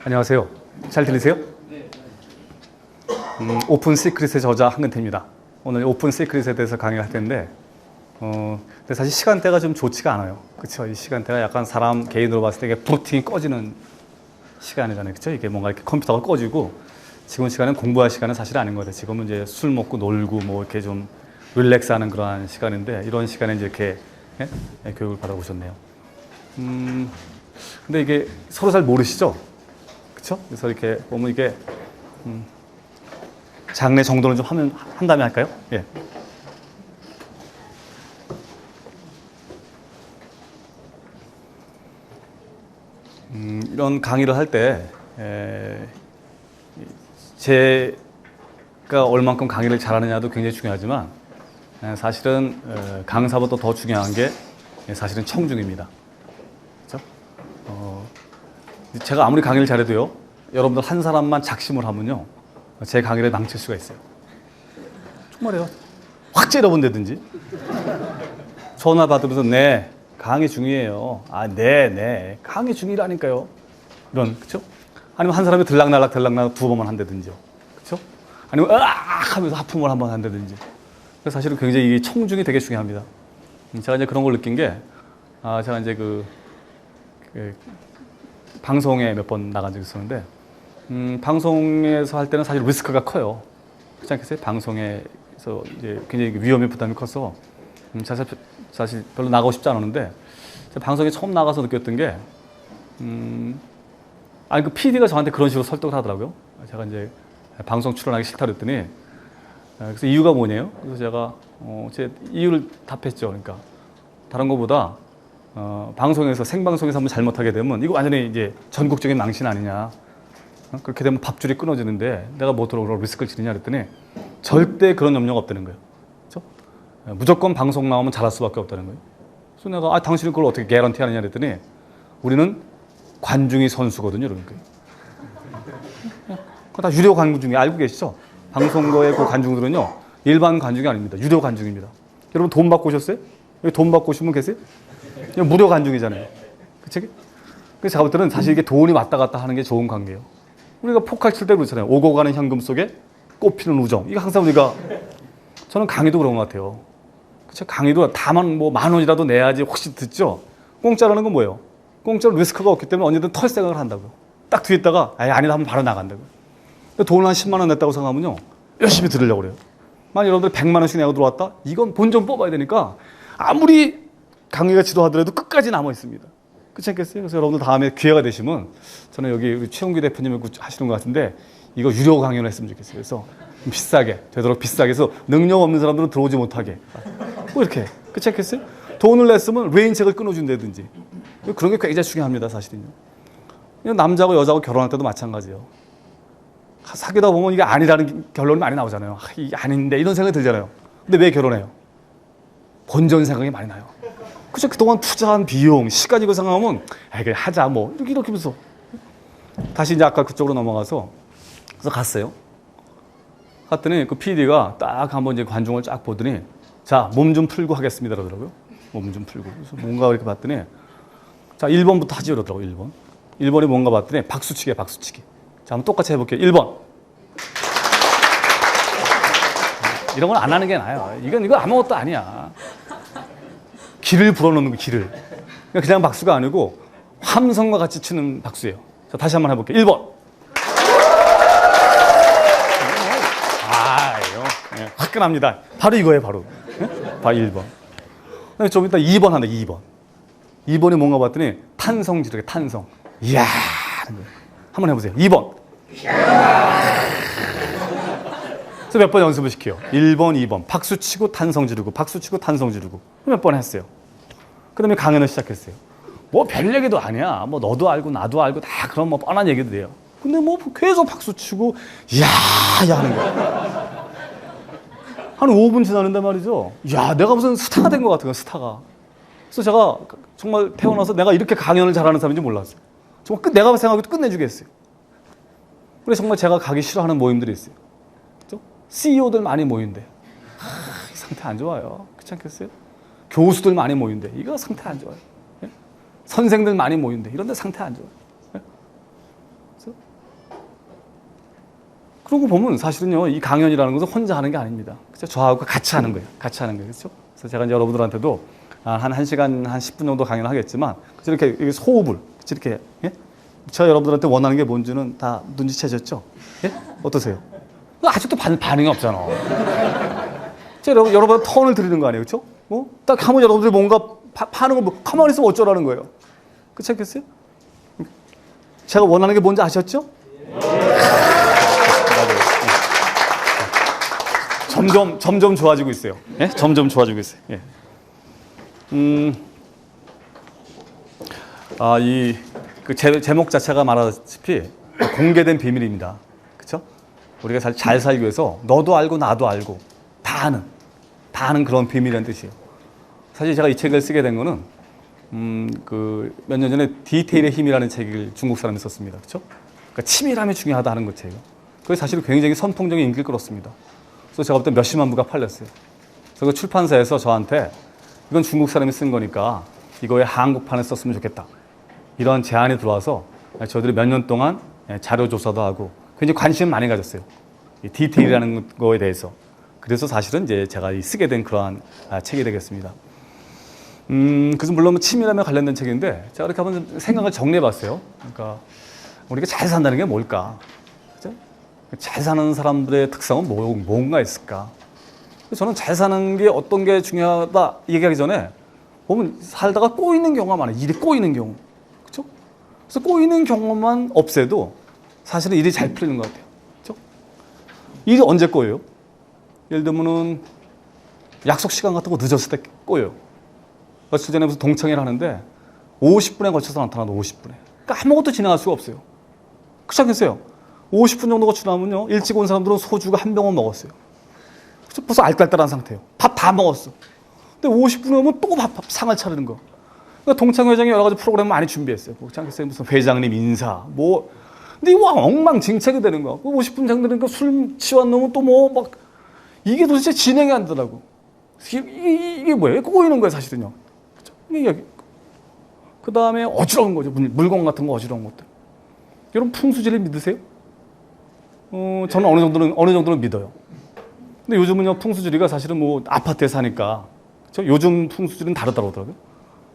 안녕하세요. 잘 들리세요? 오픈 시크릿의 저자 한근태입니다. 오늘 오픈 시크릿에 대해서 강의를 할 텐데, 근데 사실 시간대가 좀 좋지가 않아요. 그렇죠? 이 시간대가 약간 사람 개인으로 봤을 때 이게 부팅이 꺼지는 시간이잖아요. 그렇죠? 이게 뭔가 이렇게 컴퓨터가 꺼지고, 지금 시간은 공부할 시간은 사실 아닌 것 같아요. 지금은 이제 술 먹고 놀고 뭐 이렇게 좀 릴렉스하는 그러한 시간인데, 이런 시간에 이제 이렇게 교육을 받아보셨네요. 근데 이게 서로 잘 모르시죠? 그렇죠? 그래서 이렇게 보면 이게 장래 정도는 좀 한 다음에 할까요? 예. 이런 강의를 할 때 제가 얼만큼 강의를 잘하느냐도 굉장히 중요하지만 사실은 강사보다 더 중요한 게 사실은 청중입니다. 그렇죠? 제가 아무리 강의를 잘해도요, 여러분들 한 사람만 작심을 하면요, 제 강의를 망칠 수가 있어요. 정말이에요. 확 째려본다든지, 전화 받으면서 네, 강의 중이에요. 아, 네, 강의 중이라니까요. 이런, 그쵸? 아니면 한 사람이 들락날락 두 번만 한다든지요. 그쵸? 아니면 으악 하면서 하품을 한번 한다든지. 그래서 사실은 굉장히 이 청중이 되게 중요합니다. 제가 이제 그런 걸 느낀 게, 제가 이제 방송에 몇 번 나간 적이 있었는데, 방송에서 할 때는 사실 리스크가 커요. 그렇지 않겠어요? 방송에서 이제 굉장히 위험의 부담이 커서, 사실 별로 나가고 싶지 않았는데, 제가 방송에 처음 나가서 느꼈던 게, 그 PD가 저한테 그런 식으로 설득을 하더라고요. 제가 이제 방송 출연하기 싫다 그랬더니, 그래서 이유가 뭐냐요? 그래서 제가, 제 이유를 답했죠. 그러니까, 다른 것보다, 방송에서, 생방송에서 한번 잘못하게 되면, 이거 완전히 이제 전국적인 망신 아니냐. 그렇게 되면 밥줄이 끊어지는데, 내가 뭐 들어오라고 리스크를 지느냐 그랬더니, 절대 그런 염려가 없다는 거예요. 그렇죠? 무조건 방송 나오면 잘할 수밖에 없다는 거예요. 그래서 내가, 당신은 그걸 어떻게 개런티 하느냐 그랬더니, 우리는 관중이 선수거든요. 그러니까. 그거 다 유료 관중이 알고 계시죠? 방송국의 그 관중들은요, 일반 관중이 아닙니다. 유료 관중입니다. 여러분 돈 받고 오셨어요? 여기 돈 받고 오신 분 계세요? 무료 관중이잖아요. 그치? 그래서 제가 볼 때는 사실 이게 돈이 왔다 갔다 하는 게 좋은 관계예요. 우리가 포칼 칠 때 그렇잖아요. 오고 가는 현금 속에 꽃피는 우정. 이거 항상 우리가, 저는 강의도 그런 것 같아요. 그쵸? 강의도 다만 뭐 10,000원이라도 내야지 혹시 듣죠? 공짜라는 건 뭐예요? 공짜로 리스크가 없기 때문에 언제든 털 생각을 한다고요. 딱 뒤에 있다가, 아니다 하면 바로 나간다고요. 돈을 한 10만 원 냈다고 생각하면요, 열심히 들으려고 그래요. 만약 여러분들 100만 원씩 내고 들어왔다? 이건 본전 뽑아야 되니까 아무리 강의가 지도하더라도 끝까지 남아 있습니다. 그렇지 않겠어요? 그래서 여러분들 다음에 기회가 되시면, 저는 여기 우리 최용기 대표님이 하시는 것 같은데, 이거 유료 강연을 했으면 좋겠어요. 그래서 비싸게, 되도록 비싸게 해서 능력 없는 사람들은 들어오지 못하게. 뭐 이렇게. 그렇지 않겠어요? 돈을 냈으면 레인책을 끊어준다든지. 그런 게 굉장히 중요합니다, 사실은요. 남자하고 여자하고 결혼할 때도 마찬가지예요. 사귀다 보면 이게 아니라는 결론이 많이 나오잖아요. 이게 아닌데, 이런 생각이 들잖아요. 근데 왜 결혼해요? 본전 생각이 많이 나요. 그죠? 그동안 투자한 비용, 시간 이거 생각하면, 그래, 하자, 뭐. 이렇게 하면서. 다시 이제 아까 그쪽으로 넘어가서, 그래서 갔어요. 갔더니 그 PD가 딱 한번 이제 관중을 쫙 보더니, 자, 몸 좀 풀고 하겠습니다. 그러더라고요. 몸 좀 풀고. 그래서 뭔가 이렇게 봤더니, 자, 1번부터 하지 그러더라고요, 1번. 1번이 뭔가 봤더니, 박수치기야, 박수치기. 자, 한번 똑같이 해볼게요. 1번. 이런 건 안 하는 게 나아요. 이거 아무것도 아니야. 기를 불어넣는 거, 기를. 그냥 박수가 아니고 함성과 같이 치는 박수예요. 자, 다시 한번 해볼게요. 1번. 이거 화끈합니다. 바로 이거예요, 바로. 바로 1번. 좀 이따 2번 한다, 2번. 2번이 뭔가 봤더니 탄성 지르게, 탄성. 이야. 한번 해보세요. 2번. 그래서 몇 번 연습을 시켜요. 1번, 2번. 박수 치고 탄성 지르고, 박수 치고 탄성 지르고. 몇 번 했어요. 그 다음에 강연을 시작했어요. 뭐 별 얘기도 아니야. 뭐 너도 알고 나도 알고 다 그런 뭐 뻔한 얘기도 돼요. 근데 뭐 계속 박수 치고, 이야 하는 거야. 한 5분 지났는데 말이죠. 야, 내가 무슨 스타가 된 것 같은 거야, 스타가. 그래서 제가 정말 태어나서 내가 이렇게 강연을 잘하는 사람인지 몰랐어요. 정말 내가 생각해도 끝내주겠어요. 그래서 정말 제가 가기 싫어하는 모임들이 있어요. 그렇죠? CEO들 많이 모인대. 이 상태 안 좋아요. 그렇지 않겠어요? 교수들 많이 모인대. 이거 상태 안 좋아요. 예? 선생들 많이 모인대. 이런 데 상태 안 좋아요. 예? 그래서 그러고 보면 사실은요, 이 강연이라는 것은 혼자 하는 게 아닙니다. 그렇죠? 저하고 같이 하는 거예요. 같이 하는 거예요. 그렇죠? 그래서 제가 이제 여러분들한테도 한 1시간, 한 10분 정도 강연을 하겠지만, 이렇게 소흡을, 이렇게, 예? 제가 여러분들한테 원하는 게 뭔지는 다 눈치채셨죠? 예? 어떠세요? 아직도 반응이 없잖아. 제가 여러분 턴을 드리는 거 아니에요? 그렇죠? 딱 하면 여러분들이 뭔가 반응을, 가만히 있으면 어쩌라는 거예요. 그렇지 않겠어요? 제가 원하는 게 뭔지 아셨죠? 점점 좋아지고 있어요. 예? 점점 좋아지고 있어요. 예. 제목 자체가 말하다시피 공개된 비밀입니다. 그렇죠? 우리가 잘 살기 위해서 너도 알고 나도 알고 다 아는 그런 비밀이라는 뜻이에요. 사실 제가 이 책을 쓰게 된 거는 몇 년 전에 디테일의 힘이라는 책을 중국 사람이 썼습니다. 그렇죠? 그러니까 치밀함이 중요하다 하는 거죠. 그게 사실 굉장히 선풍적인 인기를 끌었습니다. 그래서 제가 볼 때 몇십만 부가 팔렸어요. 그래서 출판사에서 저한테 이건 중국 사람이 쓴 거니까 이거에 한국판을 썼으면 좋겠다. 이런 제안이 들어와서 저희들이 몇 년 동안 자료 조사도 하고 굉장히 관심을 많이 가졌어요. 이 디테일이라는 거에 대해서. 그래서 사실은 이제 제가 쓰게 된 그러한 책이 되겠습니다. 그래서 물론 치밀함에 관련된 책인데 제가 이렇게 한번 생각을 정리해 봤어요. 그러니까 우리가 잘 산다는 게 뭘까? 그죠? 잘 사는 사람들의 특성은 뭔가 있을까? 저는 잘 사는 게 어떤 게 중요하다 얘기하기 전에 보면 살다가 꼬이는 경우가 많아요. 일이 꼬이는 경우. 그렇죠? 그래서 꼬이는 경우만 없애도 사실은 일이 잘 풀리는 것 같아요. 그렇죠? 일이 언제 꼬여요? 예를 들면은 약속 시간 같은 거 늦었을 때 꼬여요. 며칠 전에 무슨 동창회를 하는데 50분에 걸쳐서 나타나도 50분에. 그러니까 아무것도 진행할 수가 없어요. 그렇지 않겠어요? 50분 정도 거치고 나면요. 일찍 온 사람들은 소주가 한 병은 먹었어요. 벌써 알딸딸한 상태예요. 밥 다 먹었어. 근데 50분 오면 또 상을 차리는 거. 그러니까 동창회장이 여러 가지 프로그램을 많이 준비했어요. 그렇지 않겠어요? 무슨 회장님 인사, 근데 이거 엉망진창이 되는 거야. 50분 장되니까 술 취한 놈은 또 이게 도대체 진행이 안 되더라고. 이게 뭐예요? 꼬이는 거예요, 사실은요. 그렇죠? 그 다음에 어지러운 거죠. 물건 같은 거 어지러운 것들. 여러분 풍수지를 믿으세요? 저는 어느 정도는 믿어요. 근데 요즘은요, 풍수지리가 사실은 아파트에 사니까, 그렇죠? 요즘 풍수지리는 다르다고 하더라고요.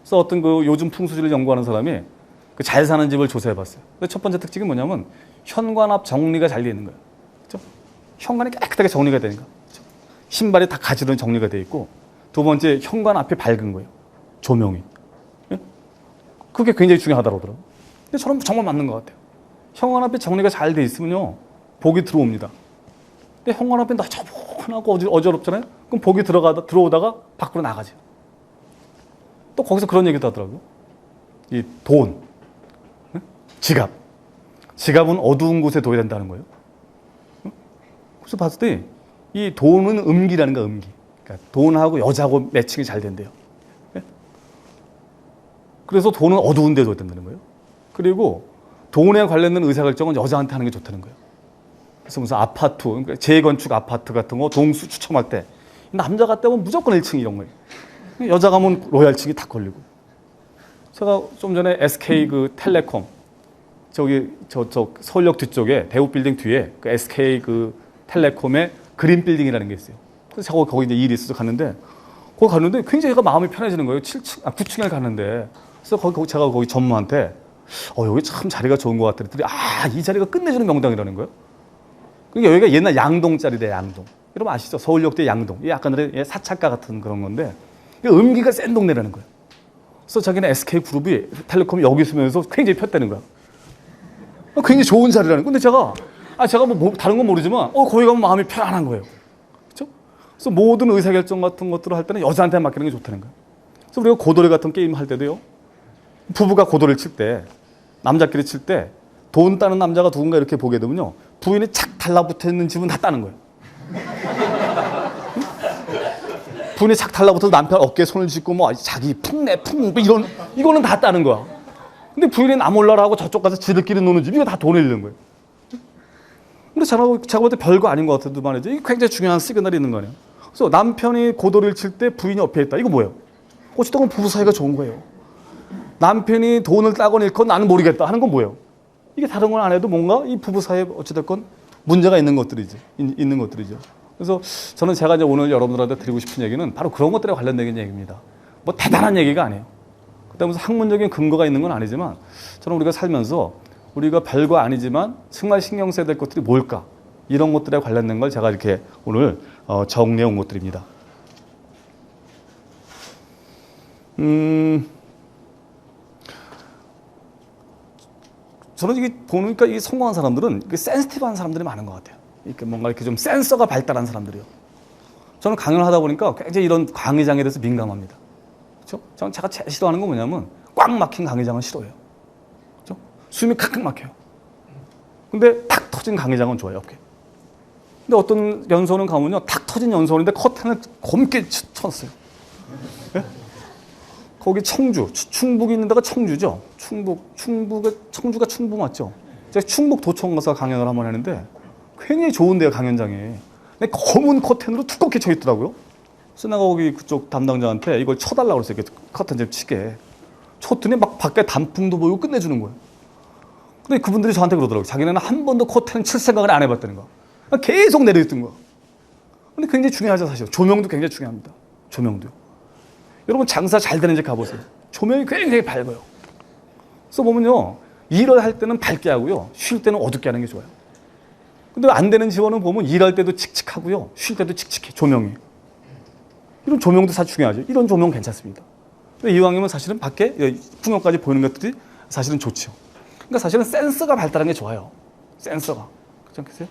그래서 어떤 요즘 풍수지리를 연구하는 사람이 잘 사는 집을 조사해 봤어요. 근데 첫 번째 특징이 뭐냐면, 현관 앞 정리가 잘 되어 있는 거예요. 그렇죠? 현관이 깨끗하게 정리가 되니까. 그렇죠? 신발이 다 가지런 정리가 되어 있고, 두 번째, 현관 앞이 밝은 거예요. 조명이. 예? 그게 굉장히 중요하다고 하더라고요. 근데 저는 정말 맞는 것 같아요. 현관 앞에 정리가 잘 되어 있으면요, 복이 들어옵니다. 근데 현관 앞에 너저분하고 어지럽잖아요? 그럼 복이 들어오다가 밖으로 나가죠. 또 거기서 그런 얘기도 하더라고요. 이 돈, 지갑은 어두운 곳에 둬야 된다는 거예요. 그래서 봤을 때 이 돈은 음기라는 거야, 음기. 그러니까 돈하고 여자하고 매칭이 잘 된대요. 그래서 돈은 어두운 데 둬야 된다는 거예요. 그리고 돈에 관련된 의사결정은 여자한테 하는 게 좋다는 거예요. 그래서 무슨 아파트, 그러니까 재건축 아파트 같은 거 동수 추첨할 때 남자 같다 보면 무조건 1층 이런 거예요. 여자 가면 로얄층이 다 걸리고. 제가 좀 전에 SK 텔레콤 저 서울역 뒤쪽에 대우빌딩 뒤에 SK 텔레콤의 그린 빌딩이라는 게 있어요. 그래서 거기 이제 일이 있어서 갔는데 거기 갔는데 굉장히 제가 마음이 편해지는 거예요. 9층에 갔는데 그래서 제가 거기 전무한테 여기 참 자리가 좋은 것 같더니 이 자리가 끝내주는 명당이라는 거예요. 그러니까 여기가 옛날 양동짜리래, 양동. 여러분 아시죠? 서울역대 양동. 약간 사찰가 같은 그런 건데 음기가 센 동네라는 거예요. 그래서 자기는 SK그룹이 텔레콤이 여기 있으면서 굉장히 폈다는 거야. 굉장히 좋은 자리라는 거야. 근데 제가 다른 건 모르지만 거기 가면 마음이 편안한 거예요. 그렇죠? 그래서 모든 의사결정 같은 것들을 할 때는 여자한테 맡기는 게 좋다는 거예요. 그래서 우리가 고돌이 같은 게임 할 때도요. 부부가 고돌이를 칠 때, 남자끼리 칠 때 돈 따는 남자가 누군가 이렇게 보게 되면요. 부인이 착 달라붙어 있는 집은 다 따는 거예요. 부인이 착 달라붙어서 남편 어깨에 손을 짚고 자기 풍내 이거는 다 따는 거야. 근데 부인이 나 몰라라 하고 저쪽 가서 지들끼리 노는 집 이거 다 돈을 잃는 거예요. 근데 제가 볼 때 별거 아닌 것 같아도 말이죠. 이게 굉장히 중요한 시그널이 있는 거예요. 그래서 남편이 고도리를 칠 때 부인이 옆에 있다. 이거 뭐예요? 어쨌든 부부 사이가 좋은 거예요. 남편이 돈을 따건 잃건 나는 모르겠다 하는 건 뭐예요? 이게 다른 건 안 해도 뭔가 이 부부 사이에 어찌됐건 문제가 있는 것들이지, 있는 것들이죠. 그래서 저는 제가 이제 오늘 여러분들한테 드리고 싶은 얘기는 바로 그런 것들에 관련된 얘기입니다. 뭐 대단한 얘기가 아니에요. 그다음에 학문적인 근거가 있는 건 아니지만 저는 우리가 살면서 우리가 별거 아니지만 정말 신경 써야 될 것들이 뭘까? 이런 것들에 관련된 걸 제가 이렇게 오늘 정리해 온 것들입니다. 저는 이게 보니까 이 성공한 사람들은 센시티브한 사람들이 많은 것 같아요. 이렇게 뭔가 이렇게 좀 센서가 발달한 사람들이요. 저는 강연을 하다 보니까 굉장히 이런 강의장에 대해서 민감합니다. 그렇죠? 저는 제가 제일 싫어하는 건 뭐냐면 꽉 막힌 강의장은 싫어해요. 그렇죠? 숨이 칵칵 막혀요. 근데 탁 터진 강의장은 좋아요. 이렇게. 근데 어떤 연수원은 가면요, 탁 터진 연수원인데 커튼을 검게 쳤어요. 네? 거기 충북이 있는 데가 청주죠. 청주가 충북 맞죠? 제가 충북 도청 가서 강연을 한번 했는데 굉장히 좋은데요, 강연장이. 근데 검은 커튼으로 두껍게 쳐 있더라고요. 그래서 내가 거기 그쪽 담당자한테 이걸 쳐달라고 그랬어요. 이렇게 커튼 좀 치게. 쳤더니 막 밖에 단풍도 보이고 끝내주는 거예요. 근데 그분들이 저한테 그러더라고요. 자기네는 한 번도 커튼 칠 생각을 안 해봤다는 거. 계속 내려있던 거야. 근데 굉장히 중요하죠, 사실. 조명도 굉장히 중요합니다. 조명도요. 여러분 장사 잘 되는 집 가보세요. 조명이 굉장히 밝아요. 그래서 보면요, 일을 할 때는 밝게 하고요, 쉴 때는 어둡게 하는 게 좋아요. 근데 안 되는 직원은 보면 일할 때도 칙칙하고요, 쉴 때도 칙칙해, 조명이. 이런 조명도 사실 중요하죠. 이런 조명 괜찮습니다. 이왕이면 사실은 밖에 풍경까지 보이는 것들이 사실은 좋죠. 그러니까 사실은 센서가 발달한 게 좋아요. 센서가. 그렇지 않겠어요?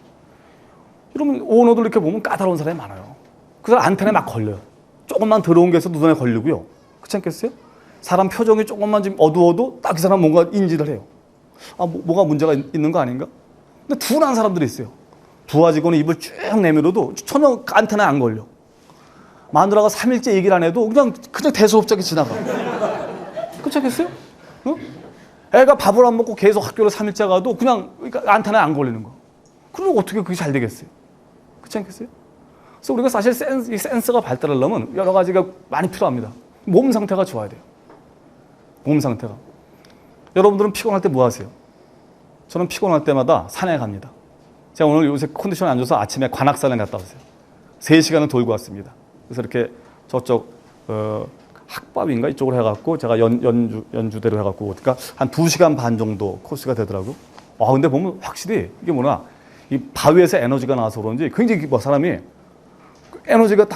여러분 오너들 이렇게 보면 까다로운 사람이 많아요. 그 사람 안테나에 막 걸려요. 조금만 더러운 게 있어도 눈에 걸리고요. 그렇지 않겠어요? 사람 표정이 조금만 좀 어두워도 딱 그 사람 뭔가 인지를 해요. 아, 뭐가 문제가 있는 거 아닌가? 근데 둔한 사람들이 있어요. 부하직원은 입을 쭉 내밀어도 전혀 안테나에 안 걸려. 마누라가 3일째 얘기를 안 해도 그냥 대수롭게 지나가. 그렇지 않겠어요? 어? 애가 밥을 안 먹고 계속 학교를 3일째 가도 그냥 안테나에 안 걸리는 거. 그럼 어떻게 그게 잘 되겠어요? 그렇지 않겠어요? 그래서 우리가 사실 이 센서가 발달하려면 여러 가지가 많이 필요합니다. 몸 상태가 좋아야 돼요. 몸 상태가. 여러분들은 피곤할 때 뭐 하세요? 저는 피곤할 때마다 산에 갑니다. 제가 오늘 요새 컨디션이 안 좋아서 아침에 관악산에 갔다 왔어요. 3시간을 돌고 왔습니다. 그래서 이렇게 저쪽 학밥인가 이쪽으로 해갖고 제가 연주대로 해갖고 그러니까 한 2시간 반 정도 코스가 되더라고요. 근데 보면 확실히 이게 뭐냐, 이 바위에서 에너지가 나와서 그런지 굉장히 사람이 에너지가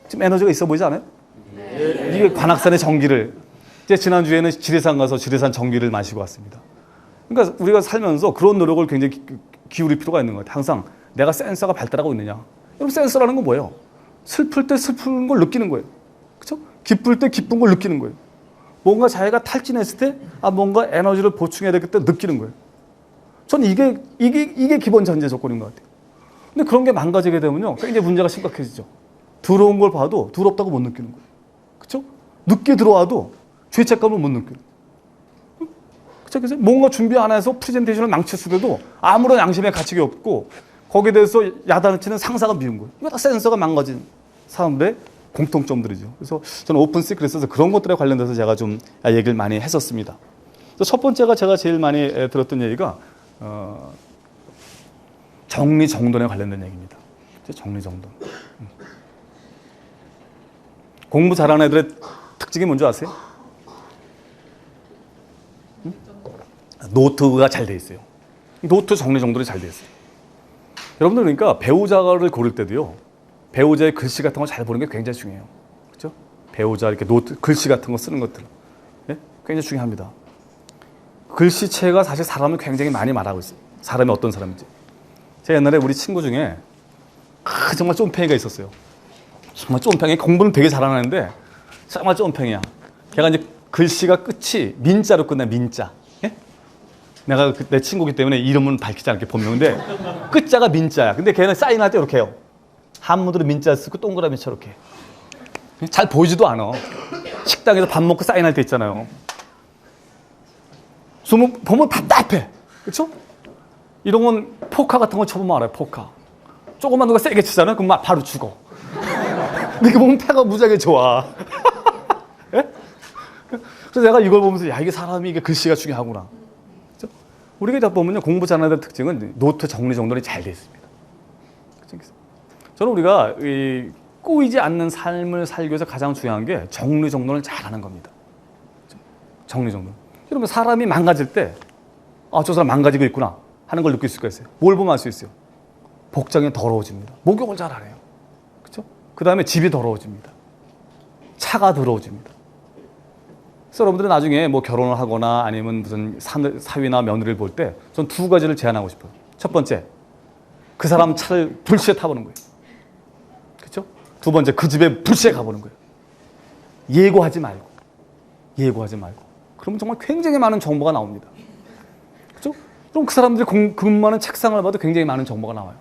좀 에너지가 있어 보이지 않아요? 네. 이게 관악산의 전기를, 이제 지난주에는 지리산 가서 지리산 전기를 마시고 왔습니다. 그러니까 우리가 살면서 그런 노력을 굉장히 기울일 필요가 있는 것 같아요. 항상 내가 센서가 발달하고 있느냐. 여러분 센서라는 건 뭐예요? 슬플 때 슬픈 걸 느끼는 거예요. 그렇죠? 기쁠 때 기쁜 걸 느끼는 거예요. 뭔가 자기가 탈진했을 때 뭔가 에너지를 보충해야 될 때 느끼는 거예요. 전 이게 기본 전제 조건인 것 같아요. 근데 그런 게 망가지게 되면요, 굉장히 문제가 심각해지죠. 들어온 걸 봐도 두렵다고 못 느끼는 거예요. 그렇죠? 늦게 들어와도 죄책감을 못 느껴요. 그렇죠? 뭔가 준비 안 해서 프레젠테이션을 망쳤을 때도 아무런 양심의 가책이 없고 거기에 대해서 야단을 치는 상사가 미운 거예요. 이거 다 센서가 망가진 사람들의 공통점들이죠. 그래서 저는 오픈 시크릿에서 그런 것들에 관련돼서 제가 좀 얘기를 많이 했었습니다. 첫 번째가 제가 제일 많이 들었던 얘기가 정리정돈에 관련된 얘기입니다. 정리정돈. 공부 잘하는 애들의 특징이 뭔지 아세요? 노트가 잘 돼 있어요. 노트 정리정돈이 잘 돼 있어요. 여러분들 그러니까 배우자를 고를 때도요, 배우자의 글씨 같은 거 잘 보는 게 굉장히 중요해요. 그렇죠? 배우자 이렇게 노트 글씨 같은 거 쓰는 것들, 네? 굉장히 중요합니다. 글씨체가 사실 사람을 굉장히 많이 말하고 있어요. 사람이 어떤 사람인지. 제가 옛날에 우리 친구 중에 정말 쫌팽이가 있었어요. 정말 쫌팽이, 공부는 되게 잘하는데 정말 쫌팽이야. 걔가 이제 글씨가 끝이 민자로 끝나, 민자. 예? 내가 내 친구기 때문에 이름은 밝히지 않게 본명인데 끝자가 민자야. 근데 걔는 사인할 때 이렇게 해요. 한문으로 민자 쓰고 동그라미처럼 이렇게. 잘 보이지도 않아. 식당에서 밥 먹고 사인할 때 있잖아요. 보면 답답해. 그렇죠? 이런 건 포카 같은 거 쳐보면 알아요. 포카. 조금만 누가 세게 치잖아요. 그럼 막 바로 죽어. 근데 그 보면 패가 무지하게 좋아. 예? 그래서 내가 이걸 보면서 야, 이게 사람이 이게 글씨가 중요하구나. 그렇죠? 우리가 다 보면요, 공부 잘하는 특징은 노트 정리 정돈이 잘 돼 있습니다. 저는 우리가 이 꼬이지 않는 삶을 살기 위해서 가장 중요한 게 정리정돈을 잘하는 겁니다. 정리정돈. 여러분 사람이 망가질 때 저 사람 망가지고 있구나 하는 걸 느낄 수가 있어요. 뭘 보면 알 수 있어요? 복장이 더러워집니다. 목욕을 잘 안 해요. 그렇죠? 그 다음에 집이 더러워집니다. 차가 더러워집니다. 그래서 여러분들은 나중에 뭐 결혼을 하거나 아니면 무슨 사위나 며느리를 볼 때 전 두 가지를 제안하고 싶어요. 첫 번째, 그 사람 차를 불시에 타보는 거예요. 그렇죠? 두 번째, 그 집에 불시에 가보는 거예요. 예고하지 말고. 그러면 정말 굉장히 많은 정보가 나옵니다. 그렇죠? 그럼 그 사람들이 근무하는 책상을 봐도 굉장히 많은 정보가 나와요.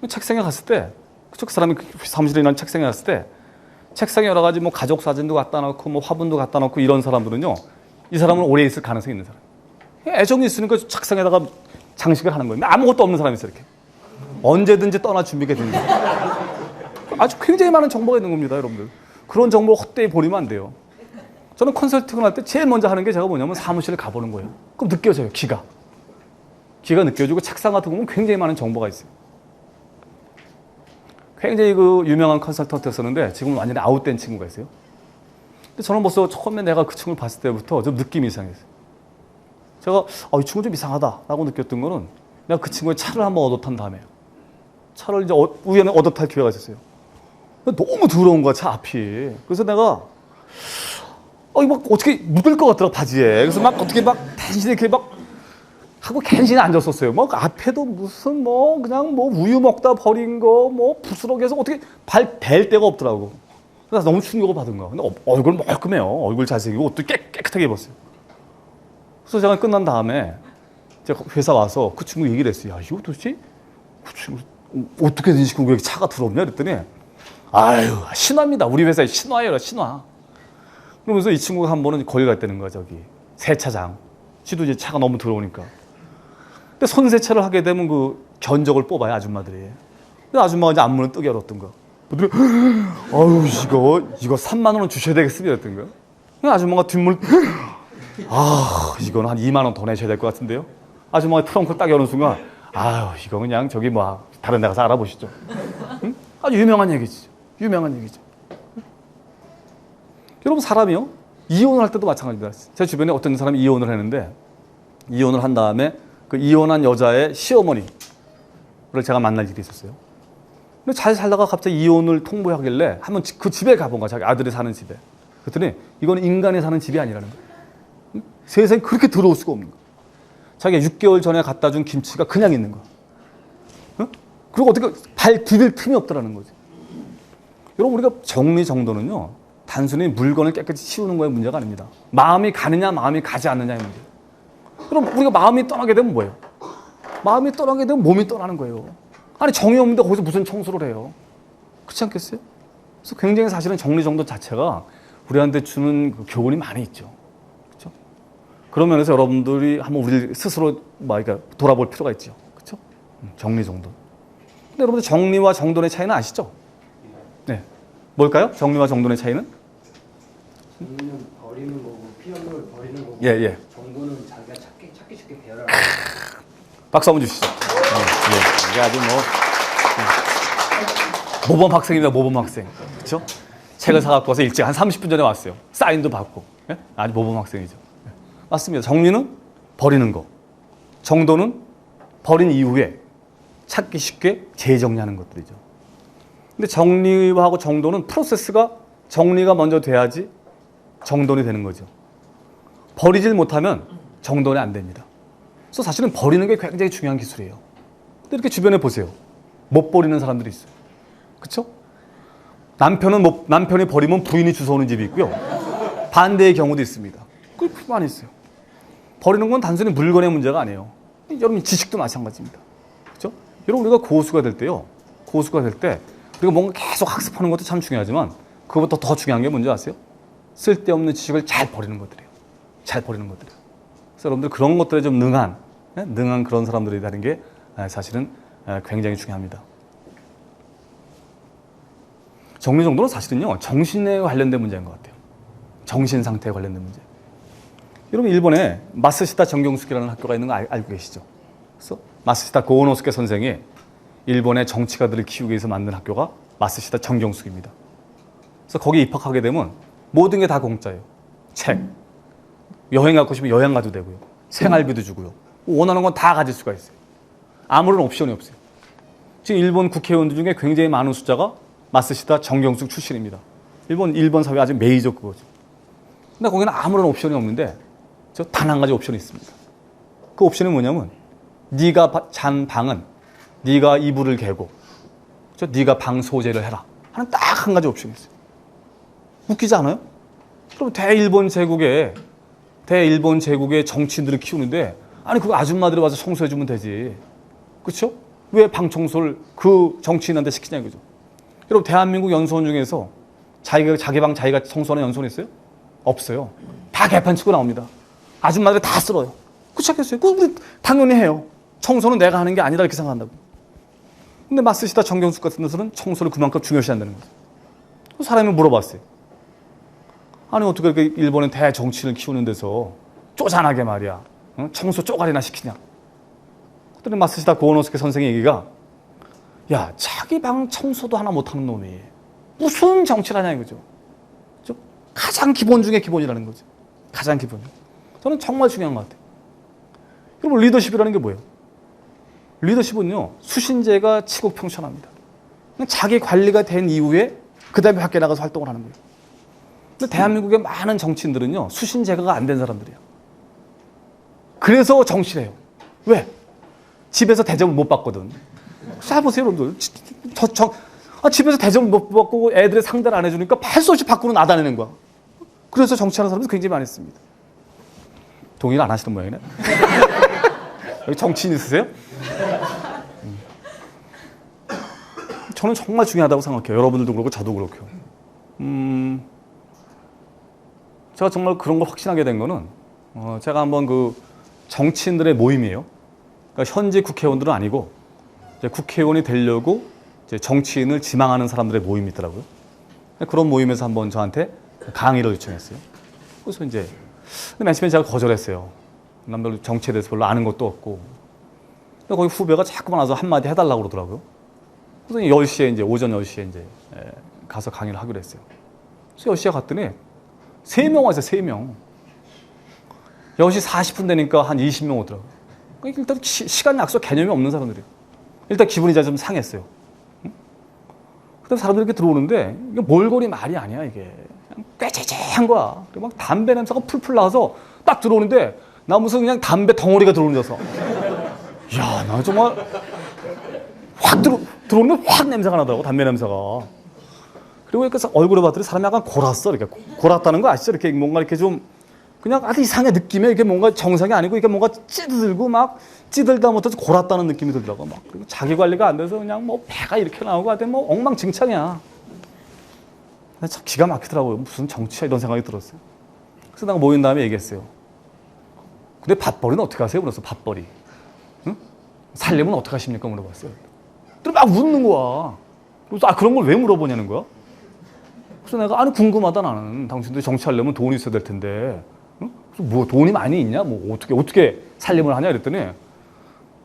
책상에 갔을 때, 그쵸? 그 사람이 사무실에 있는 책상에 갔을 때, 책상에 여러 가지 뭐 가족 사진도 갖다 놓고, 뭐 화분도 갖다 놓고 이런 사람들은요, 이 사람은 오래 있을 가능성이 있는 사람. 애정이 있으니까 책상에다가 장식을 하는 거예요. 아무것도 없는 사람이 있어요, 이렇게. 언제든지 떠날 준비가 됩니다. 아주 굉장히 많은 정보가 있는 겁니다, 여러분들. 그런 정보를 헛되이 버리면 안 돼요. 저는 컨설팅을 할 때 제일 먼저 하는 게 제가 뭐냐면 사무실을 가보는 거예요. 그럼 느껴져요, 기가 느껴지고 책상 같은 거 보면 굉장히 많은 정보가 있어요. 굉장히 그 유명한 컨설턴트였었는데 지금은 완전히 아웃된 친구가 있어요. 근데 저는 벌써 처음에 내가 그 친구를 봤을 때부터 좀 느낌이 이상했어요. 제가 이 친구 좀 이상하다라고 느꼈던 거는 내가 그 친구의 차를 한번 얻어 탄 다음에 차를 이제 우연히 얻어 탈 기회가 있었어요. 너무 더러운 거야, 차 앞이. 그래서 내가 막 어떻게 묻을 것 같더라, 바지에. 그래서 막 어떻게 막 대신에 이렇게 막 하고 갠신에 앉았었어요. 막 앞에도 무슨 뭐 그냥 뭐 우유 먹다 버린 거 뭐 부스러기해서 어떻게 발 댈 데가 없더라고. 그래서 너무 충격을 받은 거야. 근데 얼굴 멀끔해요. 얼굴 잘생기고 옷도 깨끗하게 입었어요. 그래서 제가 끝난 다음에 제가 회사 와서 그 친구 얘기를 했어요. 야, 이거 도대체 그 친구 어떻게 된 식구 왜 차가 더럽냐 그랬더니 아유, 신화입니다. 우리 회사의 신화예요, 신화. 그러면서 이 친구가 한 번은 거기 갔다는 거야, 저기 세차장. 지도 이제 차가 너무 더러우니까. 근데 손세차를 하게 되면 그 견적을 뽑아요, 아줌마들이. 근데 아줌마가 이제 앞문을 뜨게 열었던 거야. 아유, 이거 3만 원 주셔야 되겠습니다, 했던 거야. 근데 아줌마가 뒷문을 이거는 한 2만 원 더 내셔야 될 것 같은데요. 아줌마가 트렁크를 딱 여는 순간 아유, 이거 그냥 저기 뭐 다른 데 가서 알아보시죠. 응? 아주 유명한 얘기죠. 여러분 사람이요, 이혼을 할 때도 마찬가지입니다. 제 주변에 어떤 사람이 이혼을 했는데 이혼을 한 다음에 그 이혼한 여자의 시어머니를 제가 만날 일이 있었어요. 근데 잘 살다가 갑자기 이혼을 통보하길래 한번 그 집에 가본 거야, 자기 아들이 사는 집에. 그랬더니 이건 인간이 사는 집이 아니라는 거야. 세상에 그렇게 더러울 수가 없는 거야. 자기가 6개월 전에 갖다 준 김치가 그냥 있는 거야. 응? 그리고 어떻게 발 디딜 틈이 없더라는 거지. 여러분 우리가 정리정돈은요, 단순히 물건을 깨끗이 치우는 거의 문제가 아닙니다. 마음이 가느냐 마음이 가지 않느냐의 문제. 그럼 우리가 마음이 떠나게 되면 뭐예요? 마음이 떠나게 되면 몸이 떠나는 거예요. 아니 정이 없는데 거기서 무슨 청소를 해요? 그렇지 않겠어요? 그래서 굉장히 사실은 정리정돈 자체가 우리한테 주는 그 교훈이 많이 있죠. 그렇죠? 그런 면에서 여러분들이 한번 우리 스스로 돌아볼 필요가 있죠. 그렇죠? 정리정돈. 근데 여러분들 정리와 정돈의 차이는 아시죠? 네. 뭘까요? 정리와 정돈의 차이는? 정리는 버리는 거고 피없는 버리는 거고. 예. 정돈은 자기가 찾기 쉽게 배열하는. 박수 한번 주시죠. 이게 아주 모범 학생입니다. 모범 학생. 그렇죠? 책을 사갖고 와서 일찍 한 30분 전에 왔어요. 사인도 받고. 예? 아주 모범 학생이죠. 예. 맞습니다. 정리는 버리는 거. 정돈은 버린 이후에 찾기 쉽게 재정리하는 것들이죠. 근데 정리하고 정돈은 프로세스가 정리가 먼저 돼야지 정돈이 되는 거죠. 버리질 못하면 정돈이 안 됩니다. 그래서 사실은 버리는 게 굉장히 중요한 기술이에요. 근데 이렇게 주변에 보세요. 못 버리는 사람들이 있어요. 그렇죠? 남편이 버리면 부인이 주워오는 집이 있고요. 반대의 경우도 있습니다. 그렇게 많이 있어요. 버리는 건 단순히 물건의 문제가 아니에요. 여러분 지식도 마찬가지입니다. 그렇죠? 여러분 우리가 고수가 될 때요. 우리가 뭔가 계속 학습하는 것도 참 중요하지만 그것보다 더 중요한 게 뭔지 아세요? 쓸데없는 지식을 잘 버리는 것들이에요. 그래서 여러분들 그런 것들에 좀 능한 그런 사람들이라는 게 사실은 굉장히 중요합니다. 정리정돈은 사실은요, 정신에 관련된 문제인 것 같아요. 정신 상태에 관련된 문제. 여러분 일본에 마스시타 정경숙이라는 학교가 있는 거 알고 계시죠? 그래서 마스시타 고오노스케 선생이 일본의 정치가들을 키우기 위해서 만든 학교가 마쓰시다 정경숙입니다. 그래서 거기 입학하게 되면 모든 게 다 공짜예요. 책, 여행 가고 싶으면 여행 가도 되고요. 생활비도 주고요. 원하는 건 다 가질 수가 있어요. 아무런 옵션이 없어요. 지금 일본 국회의원들 중에 굉장히 많은 숫자가 마쓰시다 정경숙 출신입니다. 일본 사회 아주 메이저 그거죠. 근데 거기는 아무런 옵션이 없는데 저 단 한 가지 옵션이 있습니다. 그 옵션이 뭐냐면 네가 잔 방은 네가 이불을 개고 네가 방 소재를 해라 하는 딱 한 가지 옵션이 있어요. 웃기지 않아요? 그럼 대일본 제국의 정치인들을 키우는데 아니 그거 아줌마들이 와서 청소해주면 되지. 그렇죠? 왜 방 청소를 그 정치인한테 시키냐 이거죠. 여러분 대한민국 연수원 중에서 자기 방 자기가 청소하는 연수원 있어요? 없어요. 다 개판 치고 나옵니다. 아줌마들이 다 쓸어요. 그렇지 않겠어요? 그거 우리 당연히 해요. 청소는 내가 하는 게 아니라 이렇게 생각한다고. 근데 마쓰시다 정경숙 같은 데서는 청소를 그만큼 중요시한다는 거죠. 사람이 물어봤어요. 아니 어떻게 이렇게 일본의 대정치인을 키우는 데서 쪼잔하게 말이야 청소 쪼가리나 시키냐. 그랬더니 마쓰시다 고노스케 선생의 얘기가 야 자기 방 청소도 하나 못하는 놈이 무슨 정치를 하냐 이거죠. 가장 기본 중에 기본이라는 거죠. 가장 기본. 저는 정말 중요한 것 같아요. 여러분 리더십이라는 게 뭐예요? 리더십은요 수신제가 치국평천합니다. 자기 관리가 된 이후에 그 다음에 밖에 나가서 활동을 하는 거예요. 근데 대한민국의 많은 정치인들은요 수신제가가 안 된 사람들이에요. 그래서 정치를 해요. 왜? 집에서 대접을 못 받거든. 잘 보세요 여러분들. 집에서 대접을 못 받고 애들의 상대를 안 해주니까 할 수 없이 밖으로 나다니는 거야. 그래서 정치하는 사람들 굉장히 많이 있습니다. 동의를 안 하시는 모양이네. 여기 정치인 있으세요? 저는 정말 중요하다고 생각해요. 여러분들도 그렇고 저도 그렇고요. 제가 정말 그런 걸 확신하게 된 거는 제가 한번 그 정치인들의 모임이에요. 그러니까 현재 국회의원들은 아니고 이제 국회의원이 되려고 이제 정치인을 지망하는 사람들의 모임이 있더라고요. 그런 모임에서 한번 저한테 강의를 요청했어요. 그래서 이제 맨 처음에 제가 거절했어요. 난 별로 정치에 대해서 별로 아는 것도 없고. 근데 거기 후배가 자꾸만 와서 한마디 해달라고 그러더라고요. 그래서 10시에 이제 오전 10시에 이제 가서 강의를 하기로 했어요. 그래서 10시에 갔더니 3명 왔어요. 3명. 10시 40분 되니까 한 20명 오더라고요. 그러니까 일단 시간 약속 개념이 없는 사람들이에요. 일단 기분이 좀 상했어요. 그다음 사람들이 이렇게 들어오는데 이게 몰골이 말이 아니야 이게. 꾀죄죄한 거야. 그리고 막 담배 냄새가 풀풀 나서 딱 들어오는데 나 무슨 그냥 담배 덩어리가 들어오는 데서 야, 나 정말 확 들어오는데 확 냄새가 나더라고 담배 냄새가. 그리고 이렇게 얼굴을 봤더니 사람이 약간 골았어. 이렇게 골았다는 거 아시죠? 이렇게 뭔가 이렇게 좀 그냥 아주 이상한 느낌에 이게 뭔가 정상이 아니고 이게 뭔가 찌들고 막 찌들다 못해서 골았다는 느낌이 들더라고. 막 그리고 자기 관리가 안 돼서 그냥 뭐 배가 이렇게 나오고 하여튼 뭐 엉망진창이야. 참 기가 막히더라고요. 무슨 정치야 이런 생각이 들었어요. 그래서 내가 모인 다음에 얘기했어요. 근데 밥벌이는 어떻게 하세요? 그래서 밥벌이. 응? 살림은 어떻게 하십니까? 물어봤어요. 또 막 웃는 거야. 그래서 그런 걸 왜 물어보냐는 거야. 그래서 내가 아니 궁금하다 나는. 당신들이 정치하려면 돈이 있어야 될 텐데. 응? 뭐 돈이 많이 있냐? 뭐 어떻게 살림을 하냐? 그랬더니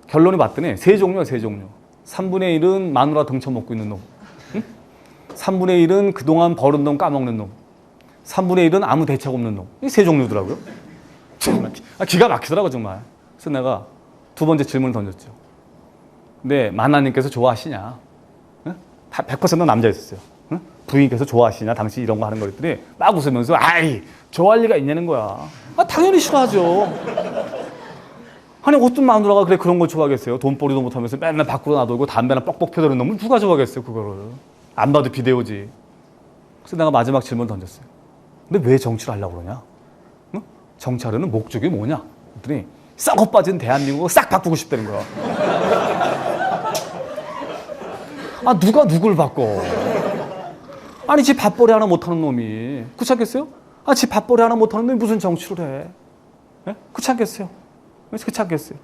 결론이 봤더니 세 종류야, 세 종류. 3분의 1은 마누라 등쳐 먹고 있는 놈. 응? 3분의 1은 그동안 벌은 돈 까먹는 놈. 3분의 1은 아무 대책 없는 놈. 이 세 종류더라고요. 정말 기가 막히더라고 정말. 그래서 내가 두 번째 질문을 던졌죠. 근데 만나님께서 좋아하시냐? 응? 다 100% 남자였어요. 응? 부인께서 좋아하시냐? 당신 이런 거 하는 거 그랬더니 막 웃으면서 아이 좋아할 리가 있냐는 거야. 당연히 싫어하죠. 아니 어떤 마누라가 그런 걸 좋아하겠어요? 돈벌이도 못하면서 맨날 밖으로 놔두고 담배나 뻑뻑 펴드는 놈을 누가 좋아하겠어요 그거를. 안 봐도 비데오지. 그래서 내가 마지막 질문을 던졌어요. 근데 왜 정치를 하려고 그러냐? 응? 정치하려는 목적이 뭐냐? 그랬더니 썩어 빠진 대한민국을 싹 바꾸고 싶다는 거야. 누가 누굴 바꿔? 아니 지 밥벌이 하나 못하는 놈이 그렇지 않겠어요? 지 밥벌이 하나 못하는 놈이 무슨 정치를 해? 예? 그렇지 않겠어요? 그렇지 않겠어요?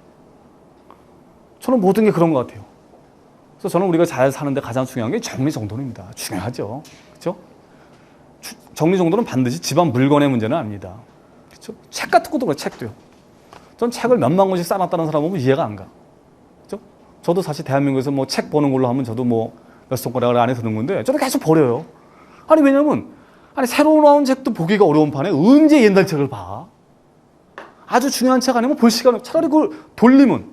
저는 모든 게 그런 것 같아요. 그래서 저는 우리가 잘 사는데 가장 중요한 게 정리정돈입니다. 중요하죠. 그렇죠? 정리정돈은 반드시 집안 물건의 문제는 아닙니다. 그렇죠? 책 같은 것도 그래, 책도요. 전 책을 몇만 권씩 쌓아놨다는 사람 보면 이해가 안 가. 그렇죠? 저도 사실 대한민국에서 뭐 책 보는 걸로 하면 저도 뭐 몇 손가락을 안에 드는 건데 저는 계속 버려요. 아니 왜냐면 아니 새로 나온 책도 보기가 어려운 판에 언제 옛날 책을 봐. 아주 중요한 책 아니면 볼 시간을 차라리 그걸 돌리면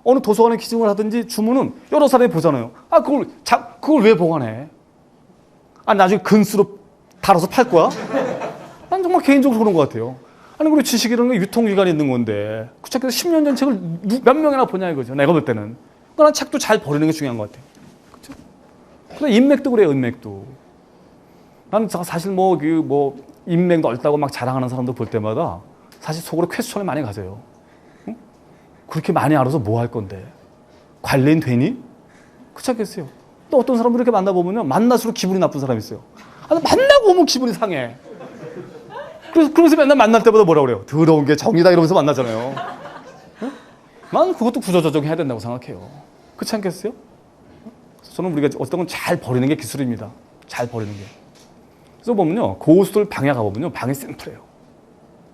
어느 도서관에 기증을 하든지 주문은 여러 사람이 보잖아요. 아 그걸 왜 보관해? 아 나중에 근수로 달아서 팔 거야? 난 정말 개인적으로 그런 것 같아요. 아니 그리고 지식이라는 게 유통기간이 있는 건데 그 책에서 10년 전 책을 몇 명이나 보냐 이거죠. 내가 볼 때는. 그러나 책도 잘 버리는 게 중요한 것 같아요. 그렇죠? 근데 인맥도 그래요. 인맥도. 나는 사실 인맥 넓다고 막 자랑하는 사람들 볼 때마다 사실 속으로 퀘스천이 많이 가세요. 응? 그렇게 많이 알아서 뭐 할 건데? 관리인 되니? 그렇지 않겠어요? 또 어떤 사람들 이렇게 만나보면요. 만날수록 기분이 나쁜 사람이 있어요. 아니, 만나고 오면 기분이 상해. 그래서 맨날 만날 때마다 뭐라 그래요? 더러운 게 정이다 이러면서 만나잖아요. 응? 난 그것도 구조조정해야 된다고 생각해요. 그렇지 않겠어요? 저는 우리가 어떤 건 잘 버리는 게 기술입니다. 잘 버리는 게. 그래서 보면요. 고수들 방에 가보면요. 방이 심플해요.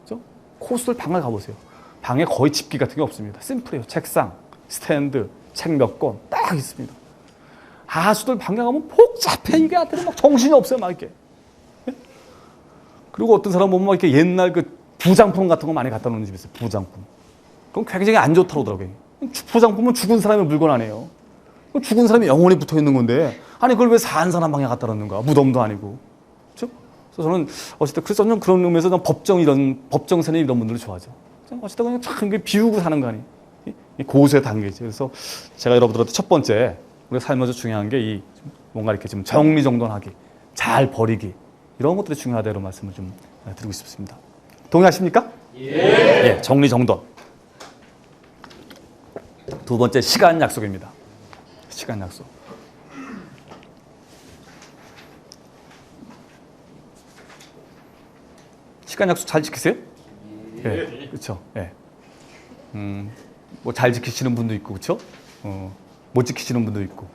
그렇죠? 고수들 방에 가보세요. 방에 거의 집기 같은 게 없습니다. 심플해요. 책상, 스탠드, 책 몇 권 딱 있습니다. 아수들 방에 가면 복잡해. 이게 한테는 막 정신이 없어요. 막 이렇게. 그리고 어떤 사람 보면 막 이렇게 옛날 그 부장품 같은 거 많이 갖다 놓는 집이 있어요. 부장품. 그건 굉장히 안 좋다고 하더라고요. 부장품은 죽은 사람의 물건 아니에요. 죽은 사람이 영원히 붙어 있는 건데, 아니, 그걸 왜 산 사람 방에 갖다 놓는가? 무덤도 아니고. 그렇죠? 그래서 저는 어쨌든, 그래서 저는 그런 의미에서 법정세는 이런 분들을 좋아하죠. 어쨌든 그냥 참 비우고 사는 거 아니에요. 이 고수의 단계죠. 그래서 제가 여러분들한테 첫 번째, 우리가 살면서 중요한 게 뭔가 이렇게 좀 정리정돈하기, 잘 버리기, 이런 것들이 중요하다 이런 말씀을 좀 드리고 싶습니다. 동의하십니까? 예. 정리정돈. 두 번째, 시간 약속입니다. 시간 약속. 시간 약속 잘 지키세요? 예. 그렇죠. 예. 뭐 잘 지키시는 분도 있고, 그렇죠? 못 지키시는 분도 있고.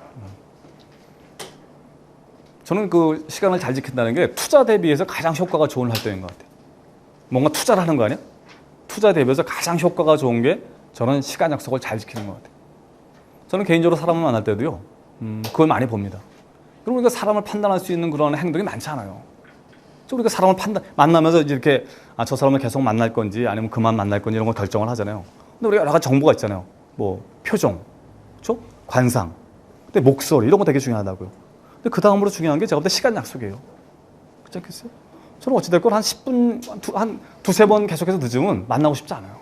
저는 그 시간을 잘 지킨다는 게 투자 대비해서 가장 효과가 좋은 활동인 것 같아요. 뭔가 투자를 하는 거 아니야? 투자 대비해서 가장 효과가 좋은 게 저는 시간 약속을 잘 지키는 것 같아요. 저는 개인적으로 사람을 만날 때도요, 그걸 많이 봅니다. 그럼 우리가 사람을 판단할 수 있는 그런 행동이 많지 않아요. 우리가 사람을 만나면서 이렇게 저 사람을 계속 만날 건지 아니면 그만 만날 건지 이런 걸 결정을 하잖아요. 근데 우리가 여러 가지 정보가 있잖아요. 뭐 표정, 그렇죠? 관상, 근데 목소리 이런 거 되게 중요하다고요. 근데 그 다음으로 중요한 게 제가 볼 때 시간 약속이에요. 그렇지 않겠어요? 저는 어찌됐건 한 10분, 한 두세 번 계속해서 늦으면 만나고 싶지 않아요.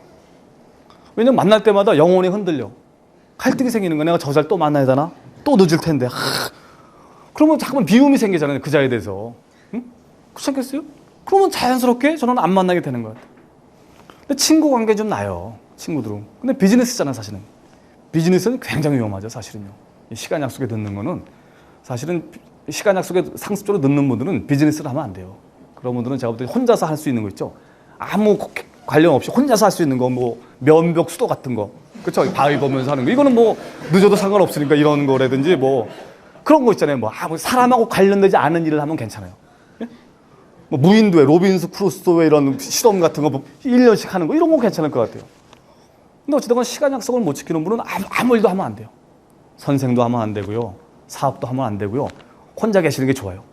왜냐면 만날 때마다 영혼이 흔들려. 갈등이 생기는 거야. 내가 저 자리를 또 만나야 되나? 또 늦을 텐데. 그러면 잠깐만 비움이 생기잖아요. 그 자리에 대해서. 응? 그렇지 않겠어요? 그러면 자연스럽게 저는 안 만나게 되는 것 같아요. 근데 친구 관계 좀 나요. 친구들은. 근데 비즈니스잖아요, 사실은. 비즈니스는 굉장히 위험하죠, 사실은요. 이 시간 약속에 늦는 거는 사실은 시간 약속에 상습적으로 늦는 분들은 비즈니스를 하면 안 돼요. 그런 분들은 제가 볼 때 혼자서 할 수 있는 거 있죠. 아무 관련 없이 혼자서 할 수 있는 거, 뭐 면벽 수도 같은 거, 그렇죠? 바위 보면서 하는 거. 이거는 뭐 늦어도 상관없으니까 이런 거라든지 뭐 그런 거 있잖아요. 뭐 사람하고 관련되지 않은 일을 하면 괜찮아요. 예? 뭐 무인도에 로빈스 크루소의 이런 실험 같은 거 1년씩 하는 거 이런 거 괜찮을 것 같아요. 근데 어쨌든 시간 약속을 못 지키는 분은 아무 일도 하면 안 돼요. 선생도 하면 안 되고요. 사업도 하면 안 되고요. 혼자 계시는 게 좋아요.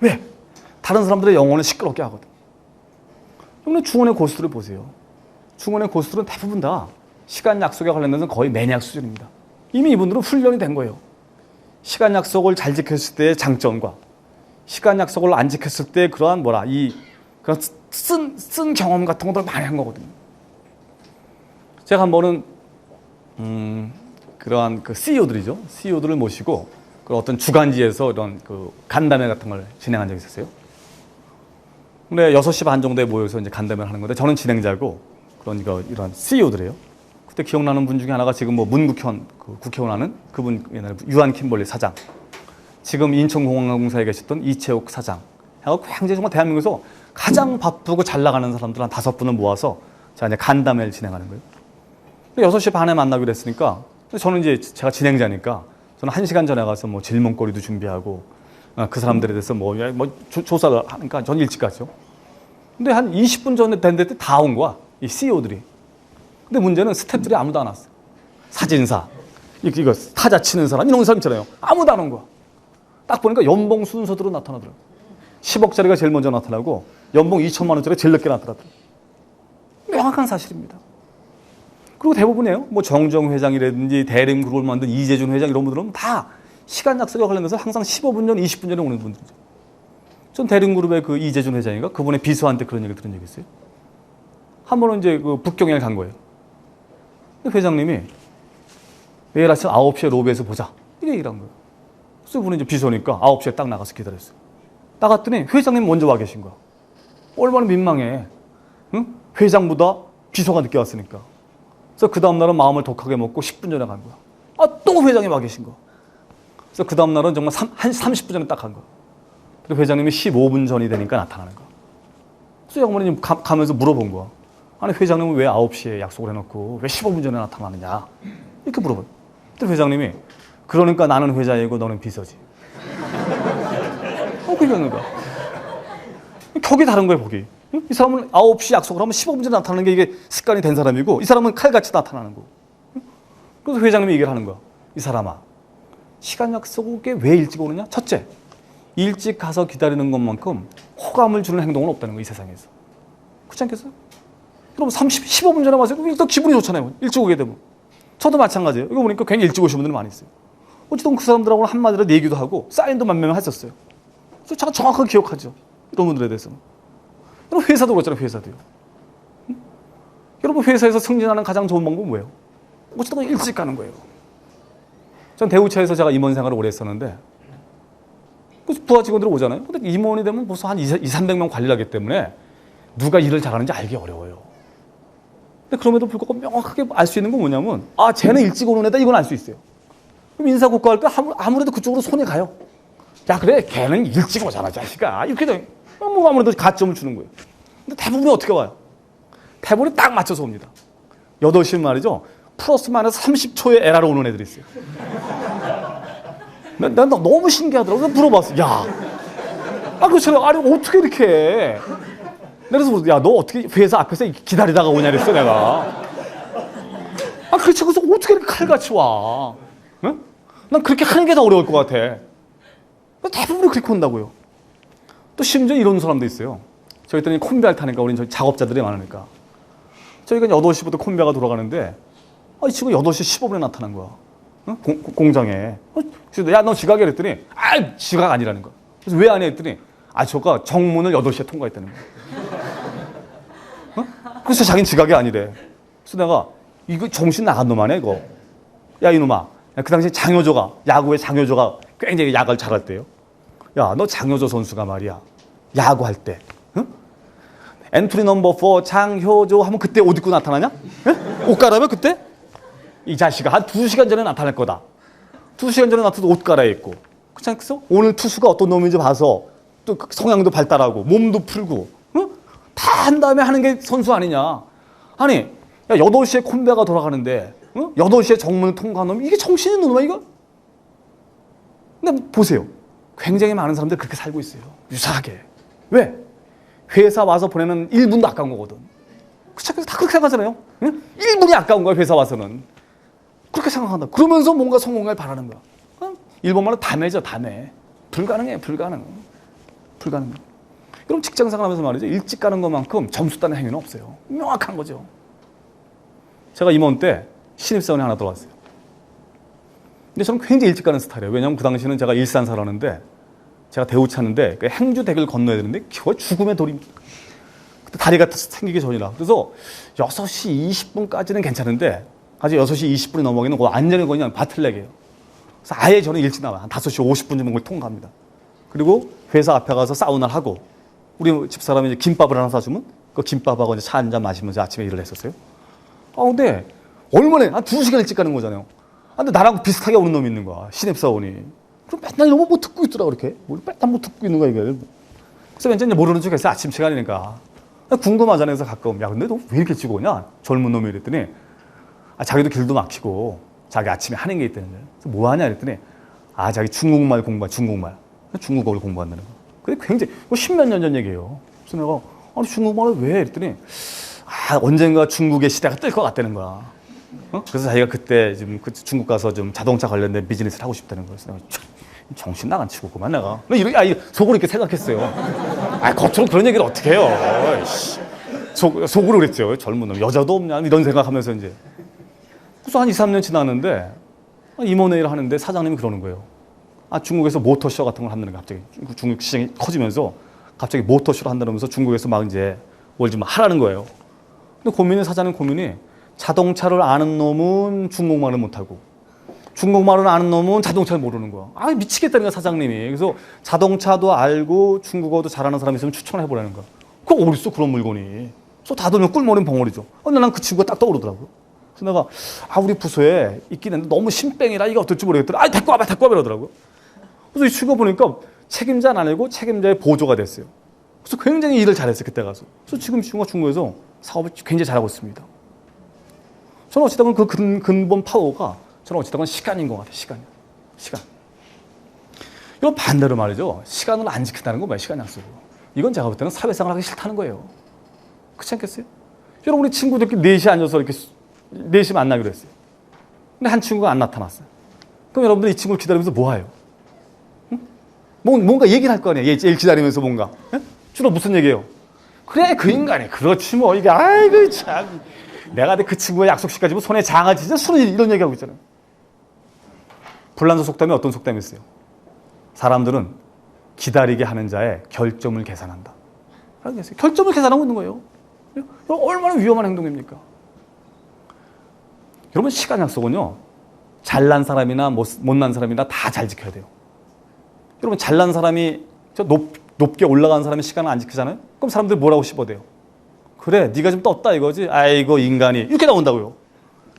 왜? 다른 사람들의 영혼을 시끄럽게 하거든. 그런데 중원의 고수들을 보세요. 중원의 고수들은 대부분 다 시간 약속에 관련돼서 거의 매니악 수준입니다. 이미 이분들은 훈련이 된 거예요. 시간 약속을 잘 지켰을 때의 장점과 시간 약속을 안 지켰을 때 그러한 그런 쓴 경험 같은 것들 많이 한 거거든요. 제가 한 번은 그러한 그 CEO들이죠. CEO들을 모시고 그런 어떤 주간지에서 이런 그 간담회 같은 걸 진행한 적이 있었어요. 근데 6시 반 정도에 모여서 이제 간담회를 하는 건데 저는 진행자고 이런 CEO들이에요. 그때 기억나는 분 중에 하나가 지금 뭐 문국현 국회의원 하는 그분 옛날에 유한 킴벌리 사장, 지금 인천공항공사에 계셨던 이채옥 사장, 굉장히 정말 대한민국에서 가장 바쁘고 잘 나가는 사람들 한 5분을 모아서 제가 이제 간담회를 진행하는 거예요. 6시 반에 만나기로 했으니까 저는 이제 제가 진행자니까 저는 1시간 전에 가서 뭐 질문거리도 준비하고 그 사람들에 대해서 조사를 하니까 전 일찍 갔죠. 근데 한 20분 전에 됐는데 다 온 거야. 이 CEO들이. 근데 문제는 스태프들이 아무도 안 왔어요. 사진사, 이거 타자 치는 사람, 이런 사람 있잖아요. 아무도 안 온 거야. 딱 보니까 연봉 순서대로 나타나더라고요. 10억짜리가 제일 먼저 나타나고 연봉 2천만 원짜리가 제일 늦게 나타나더라고요. 명확한 사실입니다. 그리고 대부분이에요. 뭐 정정 회장이라든지 대림그룹을 만든 이재준 회장 이런 분들은 다 시간 약속에 관련돼서 항상 15분 전, 20분 전에 오는 분들이죠. 전 대림그룹의 그 이재준 회장인가 그분의 비서한테 그런 얘기 들은 적이 있어요. 한 번은 이제 그 북경에 간 거예요. 회장님이 내일 아침 9시에 로비에서 보자. 이렇게 얘기를 한 거예요. 그래서 그분은 이제 비서니까 9시에 딱 나가서 기다렸어요. 나갔더니 회장님 먼저 와 계신 거야. 얼마나 민망해. 응? 회장보다 비서가 늦게 왔으니까. 그래서 그 다음날은 마음을 독하게 먹고 10분 전에 간 거야. 또 회장님 와 계신 거야. 그래서 그 다음날은 정말 한 30분 전에 딱 간 거야. 그리고 회장님이 15분 전이 되니까 나타나는 거야. 그래서 양반이 가면서 물어본 거야. 아니 회장님은 왜 9시에 약속을 해놓고 왜 15분 전에 나타나느냐 이렇게 물어봐요. 근데 회장님이 그러니까 나는 회장이고 너는 비서지. 그게 있는 거야. 격이 다른 거예요, 보기. 이 사람은 9시 약속을 하면 15분 전에 나타나는 게 이게 습관이 된 사람이고 이 사람은 칼같이 나타나는 거고. 그래서 회장님이 얘기를 하는 거야. 이 사람아, 시간 약속에 왜 일찍 오느냐? 첫째, 일찍 가서 기다리는 것만큼 호감을 주는 행동은 없다는 거야, 이 세상에서. 그렇지 않겠어요? 그럼 15분 전에 와서 일단 기분이 좋잖아요. 일찍 오게 되면. 저도 마찬가지예요. 이거 보니까 괜히 일찍 오신 분들이 많이 있어요. 어쨌든 그 사람들하고는 한마디로 얘기도 하고 사인도 몇 명 했었어요. 그래서 제가 정확하게 기억하죠. 이런 분들에 대해서는. 여러분 회사도 그렇잖아요. 회사도요. 응? 여러분 회사에서 승진하는 가장 좋은 방법은 뭐예요? 어쨌든 일찍 가는 거예요. 전 대우차에서 제가 임원 생활을 오래 했었는데 부하 직원들이 오잖아요. 근데 임원이 되면 벌써 한 200~300명 관리를 하기 때문에 누가 일을 잘하는지 알기 어려워요. 근데 그럼에도 불구하고 명확하게 알 수 있는 건 뭐냐면 쟤는 일찍 오는 애다 이건 알 수 있어요. 그럼 인사고과 할 때 아무래도 그쪽으로 손이 가요. 야 그래 걔는 일찍 오잖아 자식아 이렇게 돼. 뭐 아무래도 가점을 주는 거예요. 근데 대부분이 어떻게 와요? 대부분이 딱 맞춰서 옵니다. 8시면 말이죠. 플러스 마이너스 30초에 에라로 오는 애들이 있어요. 난 너무 신기하더라고. 그래서 물어봤어. 야, 그렇잖아. 아니 어떻게 이렇게 해? 그래서 물었어. 야, 너 어떻게 회사 앞에서 기다리다가 오냐 그랬어 내가. 그렇지. 그래서 어떻게 이렇게 칼같이 와? 응? 난 그렇게 하는 게 더 어려울 것 같아. 대부분이 그렇게 온다고요. 또 심지어 이런 사람도 있어요. 저희들이 콤비알 타니까 우린 저희 작업자들이 많으니까. 저희가 8시부터 콤비아가 돌아가는데 이 친구 8시 15분에 나타난 거야. 응? 공장에. 그래서 야, 너 지각이야 그랬더니 지각 아니라는 거야. 그래서 왜 안 해? 했더니 저가 정문을 8시에 통과했다는 거야. 그래서 자기는 지각이 아니래. 그래서 내가 이거 정신 나간 놈 아니야 이거. 야 이놈아. 그 당시 장효조가 야구의 장효조가 굉장히 야구를 잘할 때요. 야 너 장효조 선수가 말이야. 야구할 때 엔트리 넘버 4 장효조 하면 그때 옷 입고 나타나냐? 옷 갈아입어 그때? 이 자식아 한 2시간 전에 나타날 거다. 2시간 전에 나타나서 옷 갈아입고. 그렇지 않겠어? 오늘 투수가 어떤 놈인지 봐서 또 성향도 발달하고 몸도 풀고 다 한 다음에 하는 게 선수 아니냐. 아니 야 8시에 콤비아가 돌아가는데 8시에 정문을 통과한 놈이 이게 정신이 있는 놈아 이거? 근데 보세요. 굉장히 많은 사람들이 그렇게 살고 있어요. 유사하게. 왜? 회사 와서 보내는 1분도 아까운 거거든. 그렇죠? 다 그렇게 생각하잖아요. 1분이 아까운 거야 회사 와서는. 그렇게 생각한다. 그러면서 뭔가 성공을 바라는 거야. 일본말로 다매죠. 다매. 불가능해. 불가능. 그럼 직장생활 하면서 말이죠. 일찍 가는 것만큼 점수 따는 행위는 없어요. 명확한 거죠. 제가 임원 때 신입사원이 하나 들어왔어요. 근데 저는 굉장히 일찍 가는 스타일이에요. 왜냐하면 그 당시는 제가 일산 살았는데 제가 대우차는데 그 행주대교를 건너야 되는데 거의 죽음의 돌입니다. 그때 다리가 생기기 전이라. 그래서 6시 20분까지는 괜찮은데 아직 6시 20분이 넘어가기는 완전히 그냥 바틀렉이에요. 그래서 아예 저는 일찍 나와요. 한 5시 50분쯤 그걸 통과합니다. 그리고 회사 앞에 가서 사우나를 하고 우리 집사람이 이제 김밥을 하나 사주면 그 김밥하고 이제 차 한잔 마시면서 아침에 일을 했었어요. 근데 얼마나 한 2시간 일찍 가는 거잖아요. 근데 나랑 비슷하게 오는 놈이 있는 거야. 신입사원이. 그럼 맨날 너무 뭐 듣고 있더라 그렇게. 맨날 뭐 듣고 있는 거야 이게. 그래서 왠지 모르는 척 했어요. 아침 시간이니까. 궁금하잖아요. 그래서 가끔 야 근데 너 왜 이렇게 찍어 오냐? 젊은 놈이 이랬더니 자기도 길도 막히고 자기 아침에 하는 게 있다는 거예요. 그래서 뭐 하냐 그랬더니 자기 중국말 공부한 중국말. 중국어를 공부한다는 거. 근데 굉장히 10몇 년 전 얘기예요. 그래서 내가 중국말을 왜? 이랬더니 언젠가 중국의 시대가 뜰 것 같다는 거야. 그래서 자기가 그때 지금 중국 가서 좀 자동차 관련된 비즈니스를 하고 싶다는 거였어요. 정신 나간 치고구만 내가. 속으로 이렇게 생각했어요. 겉으로 그런 얘기를 어떻게 해요? 속으로 그랬죠. 젊은 놈 여자도 없냐 이런 생각하면서 이제. 그래서 한 2, 3년 지났는데 임원회의를 하는데 사장님이 그러는 거예요. 중국에서 모터쇼 같은 걸 한다는 거 갑자기 중국 시장이 커지면서 갑자기 모터쇼를 한다면서 중국에서 막 이제 뭘 좀 하라는 거예요. 근데 사장님 고민이 자동차를 아는 놈은 중국말을 못하고 중국말을 아는 놈은 자동차를 모르는 거야. 미치겠다는 거야 사장님이. 그래서 자동차도 알고 중국어도 잘하는 사람이 있으면 추천을 해보라는 거야. 그거 어딨어 그런 물건이. 그래서 다들 꿀머리는 벙어리죠. 근데 난 그 친구가 딱 떠오르더라고요. 그래서 내가 우리 부서에 있긴 했는데 너무 신병이라 이거 어떨지 모르겠더라. 데리고 와봐 이러더라고요. 그래서 이 친구가 보니까 책임자는 아니고 책임자의 보조가 됐어요. 그래서 굉장히 일을 잘했어요 그때 가서. 그래서 지금 친구가 중국에서 사업을 굉장히 잘하고 있습니다. 저는 어찌됐건 그 근본 파워가 저는 어찌됐건 시간인 것 같아요. 시간. 이건 반대로 말이죠. 시간을 안 지킨다는 건 뭐예요? 시간 약속으로. 이건 제가 볼 때는 사회생활 하기 싫다는 거예요. 그렇지 않겠어요? 여러분 우리 친구들끼리 4시에 앉아서 이렇게 4시 만나기로 했어요. 근데 한 친구가 안 나타났어요. 그럼 여러분들 이 친구를 기다리면서 뭐 해요? 응? 뭔가 얘기를 할 거 아니에요. 얘 기다리면서 뭔가. 응? 주로 무슨 얘기예요? 그래 그 인간이 그렇지 뭐 이게 아이고 참 내가 그 친구가 약속 시까지 손에 장아 지자 술을 이런 얘기하고 있잖아요. 불란서 속담에 어떤 속담이 있어요? 사람들은 기다리게 하는 자의 결점을 계산한다. 결점을 계산하고 있는 거예요. 얼마나 위험한 행동입니까? 여러분 시간 약속은요. 잘난 사람이나 못난 사람이나 다 잘 지켜야 돼요. 여러분 잘난 사람이 높게 올라간 사람이 시간을 안 지키잖아요. 그럼 사람들이 뭐라고 씹어대요? 그래 네가 좀 떴다 이거지. 아이고 인간이 이렇게 나온다고요.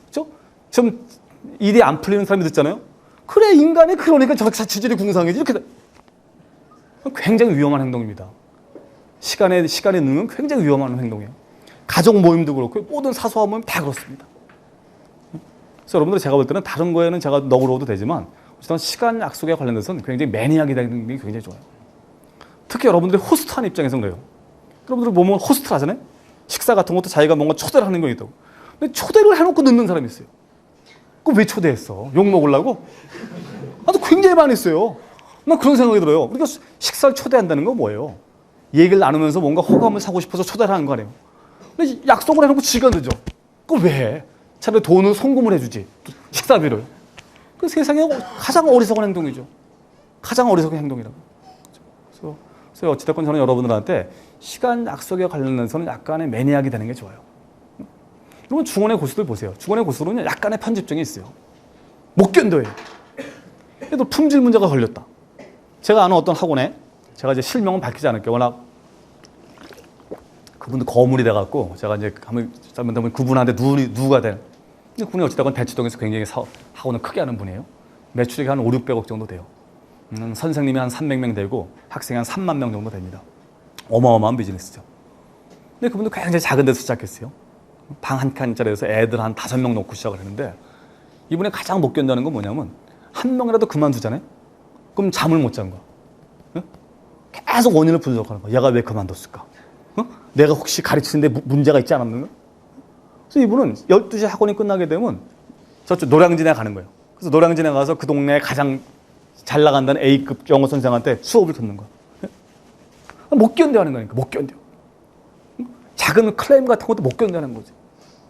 그렇죠? 좀 일이 안 풀리는 사람이 듣잖아요. 그래 인간이 그러니까 저렇게 지질이 궁상이지 이렇게. 굉장히 위험한 행동입니다. 시간에 넣는 건 굉장히 위험한 행동이에요. 가족 모임도 그렇고 모든 사소한 모임 다 그렇습니다. 그래서 여러분들 제가 볼 때는 다른 거에는 제가 너그러워도 되지만 어쨌든 시간 약속에 관련해서는 굉장히 매니악이 되는 게 굉장히 좋아요. 특히 여러분들이 호스트하는 입장에서는 그래요. 여러분들 보면 호스트를 하잖아요. 식사 같은 것도 자기가 뭔가 초대를 하는 거 있다고. 근데 초대를 해놓고 늦는 사람이 있어요. 그럼 왜 초대했어? 욕 먹으려고? 또 굉장히 많이 있어요. 난 그런 생각이 들어요. 우리가 식사를 초대한다는 건 뭐예요? 얘기를 나누면서 뭔가 호감을 사고 싶어서 초대를 하는 거 아니에요. 근데 약속을 해놓고 지가 늦어. 그걸 왜 해? 차라리 돈을 송금을 해주지. 식사비를. 그 세상에 가장 어리석은 행동이죠. 가장 어리석은 행동이라고. 그래서 어찌됐건 저는 여러분들한테 시간 약속에 관련해서는 약간의 매니악이 되는 게 좋아요. 여러분 중원의 고수들 보세요. 중원의 고수들은 약간의 편집증이 있어요. 못 견뎌요. 얘도 품질 문제가 걸렸다. 제가 아는 어떤 학원에 제가 이제 실명은 밝히지 않을게요. 워낙 그분도 거물이 돼갖고 제가 이제 한번 잘못하면 그분한테 누가 된. 근데 그분이 어찌됐건 대치동에서 굉장히 학원을 크게 하는 분이에요. 매출이 한 5, 600억 정도 돼요. 선생님이 한 300명 되고 학생이 한 3만 명 정도 됩니다. 어마어마한 비즈니스죠. 근데 그분도 굉장히 작은 데서 시작했어요. 방 한 칸짜리에서 애들 한 5명 놓고 시작을 했는데 이분이 가장 못 견디는 건 뭐냐면 한 명이라도 그만두잖아요. 그럼 잠을 못 자는 거야. 응? 계속 원인을 분석하는 거야. 얘가 왜 그만뒀을까? 응? 내가 혹시 가르치는데 문제가 있지 않았는가? 그래서 이분은 12시 학원이 끝나게 되면 저쪽 노량진에 가는 거예요. 그래서 노량진에 가서 그 동네에 가장 잘 나간다는 A급 영어 선생한테 수업을 듣는 거야. 못 견뎌하는 거니까 못 견뎌. 작은 클레임 같은 것도 못 견뎌하는 거지.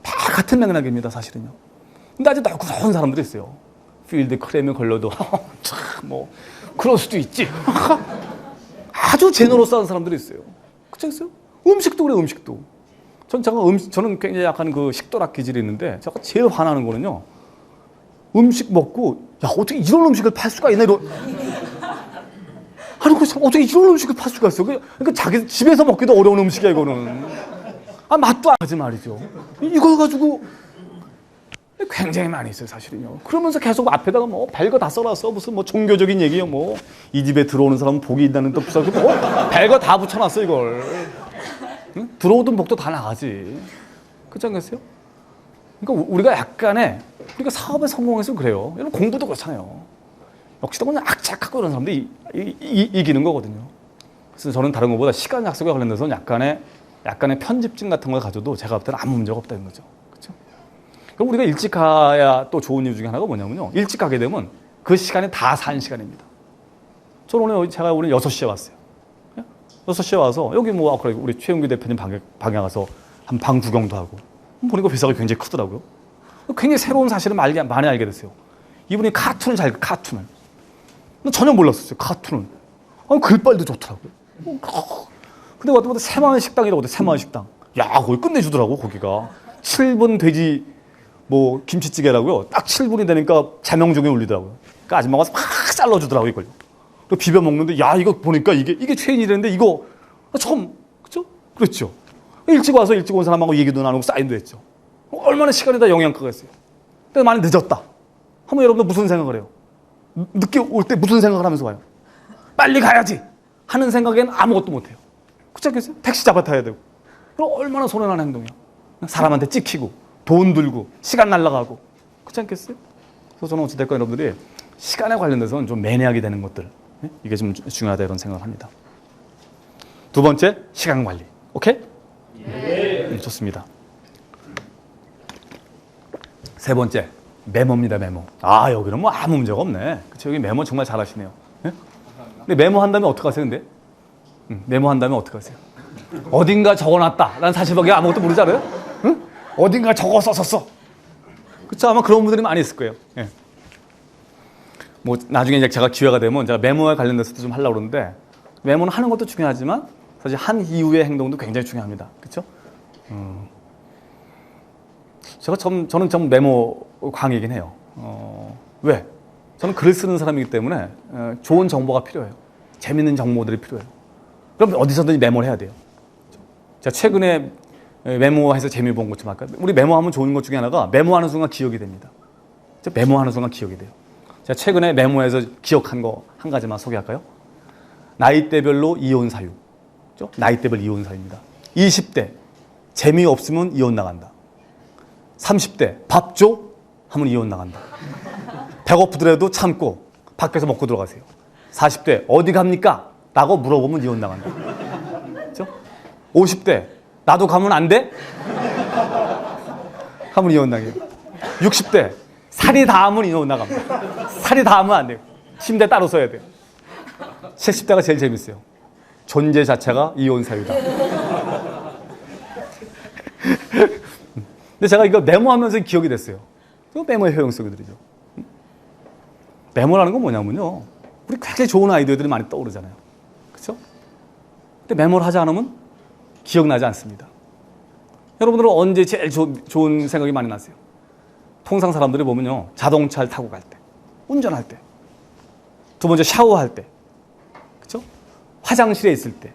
다 같은 맥락입니다 사실은요. 근데 아주 너그러운 사람들이 있어요. 필드 클레임이 걸려도 참 뭐 그럴 수도 있지. 아주 제너러스한 사람들이 있어요. 그렇지 않겠어요? 음식도 그래 음식도. 저는 굉장히 약간 그 식도락 기질이 있는데 제가 제일 화나는 거는요. 음식 먹고 야 어떻게 이런 음식을 팔 수가 있나 이런. 아니 어떻게 이런 음식을 팔 수가 있어? 그러니까 자기 집에서 먹기도 어려운 음식이야 이거는. 맛도 안 하지 말이죠. 이걸 가지고 굉장히 많이 있어요 사실은요. 그러면서 계속 앞에다가 뭐 별거 다 써놨어. 무슨 뭐 종교적인 얘기요. 뭐 이 집에 들어오는 사람은 복이 있다는 뜻 부서 뭐 별거 다 붙여놨어 이걸. 응? 들어오던 복도 다 나가지. 그렇지 않겠어요? 그러니까 우리가 약간의 우리가 사업에 성공해서 그래요. 여러분 공부도 그렇잖아요. 역시 그냥 악착하고 그런 사람들이 이기는 거거든요. 그래서 저는 다른 것보다 시간 약속에 관련돼서는 약간의 편집증 같은 걸 가져도 제가 볼 때는 아무 문제가 없다는 거죠. 그렇죠? 그럼 우리가 일찍 가야 또 좋은 이유 중에 하나가 뭐냐면요. 일찍 가게 되면 그 시간이 다 산 시간입니다. 저는 오늘 제가 오늘 6시에 왔어요. 6시에 와서 여기 뭐 아까 우리 최영규 대표님 방에 가서 한 방 구경도 하고 보니까 회사가 굉장히 크더라고요. 굉장히 새로운 사실을 많이 알게 됐어요. 이분이 카툰을 카툰을. 전혀 몰랐었어요. 카툰을. 글빨도 좋더라고요. 근데 왔더니 새마을 식당이라고 그래. 새마을 식당. 야, 거기 끝내주더라고. 거기가 7분 돼지 뭐 김치찌개라고요. 딱 7분이 되니까 자명종에 올리더라고요. 그러니까 아줌마가 막 잘라주더라고요. 이걸. 비벼 먹는데 야, 이거 보니까 이게 최인이랬는데 이거 처음 그죠? 그렇죠. 일찍 와서 일찍 온 사람하고 얘기도 나누고 사인도 했죠. 얼마나 시간이 다 영향가가 있어요. 근데 많이 늦었다. 한번 여러분들 무슨 생각을 해요? 늦게 올 때 무슨 생각을 하면서 와요? 빨리 가야지 하는 생각에는 아무것도 못해요. 그렇지 않겠어요? 택시 잡아 타야 되고. 그럼 얼마나 손해나는 행동이야. 사람한테 찍히고 돈 들고 시간 날라가고. 그렇지 않겠어요? 그래서 저는 어찌됐건 여러분들이 시간에 관련돼서는 좀 매니악이 되는 것들, 이게 좀 중요하다 이런 생각을 합니다. 두 번째, 시간 관리. 오케이? 좋습니다. 세 번째, 메모입니다. 메모. 아, 여기는 뭐 아무 문제가 없네. 그쵸? 여기 메모 정말 잘하시네요. 예? 근데 메모 한다면 어떡하세요, 근데? 메모 한다면 어떡하세요? 어딘가 적어놨다라는 사실밖에 아무것도 모르잖아요? 응? 어딘가 적어 썼었어. 그쵸? 아마 그런 분들이 많이 있을 거예요. 예. 뭐, 나중에 이제 제가 기회가 되면 제가 메모에 관련돼서도 좀 하려고 그러는데, 메모는 하는 것도 중요하지만, 사실 한 이후의 행동도 굉장히 중요합니다. 그쵸? 저는 좀 메모 광이긴 해요. 왜? 저는 글을 쓰는 사람이기 때문에 좋은 정보가 필요해요. 재밌는 정보들이 필요해요. 그럼 어디서든지 메모를 해야 돼요. 제가 최근에 메모해서 재미 본 것 좀 할까요? 우리 메모하면 좋은 것 중에 하나가 메모하는 순간 기억이 됩니다. 메모하는 순간 기억이 돼요. 제가 최근에 메모해서 기억한 거 한 가지만 소개할까요? 나이대별로 이혼 사유. 나이대별 이혼 사유입니다. 20대 재미없으면 이혼 나간다. 30대 밥 줘? 하면 이혼 나간다. 배고프더라도 참고 밖에서 먹고 들어가세요. 40대 어디 갑니까? 라고 물어보면 이혼 나간다. 그렇죠? 50대 나도 가면 안 돼? 하면 이혼 나게요. 60대 살이 닿으면 이혼 나갑니다. 살이 닿으면 안 돼요. 침대 따로 써야 돼요. 70대가 제일 재밌어요. 존재 자체가 이혼 사유다. 근데 제가 이거 메모하면서 기억이 됐어요. 이거 메모의 효용성들이죠. 메모라는 건 뭐냐면요. 우리 굉장히 좋은 아이디어들이 많이 떠오르잖아요. 그렇죠? 근데 메모를 하지 않으면 기억나지 않습니다. 여러분들은 언제 제일 좋은 생각이 많이 나세요? 통상 사람들이 보면요. 자동차를 타고 갈 때, 운전할 때, 두 번째 샤워할 때, 그렇죠? 화장실에 있을 때,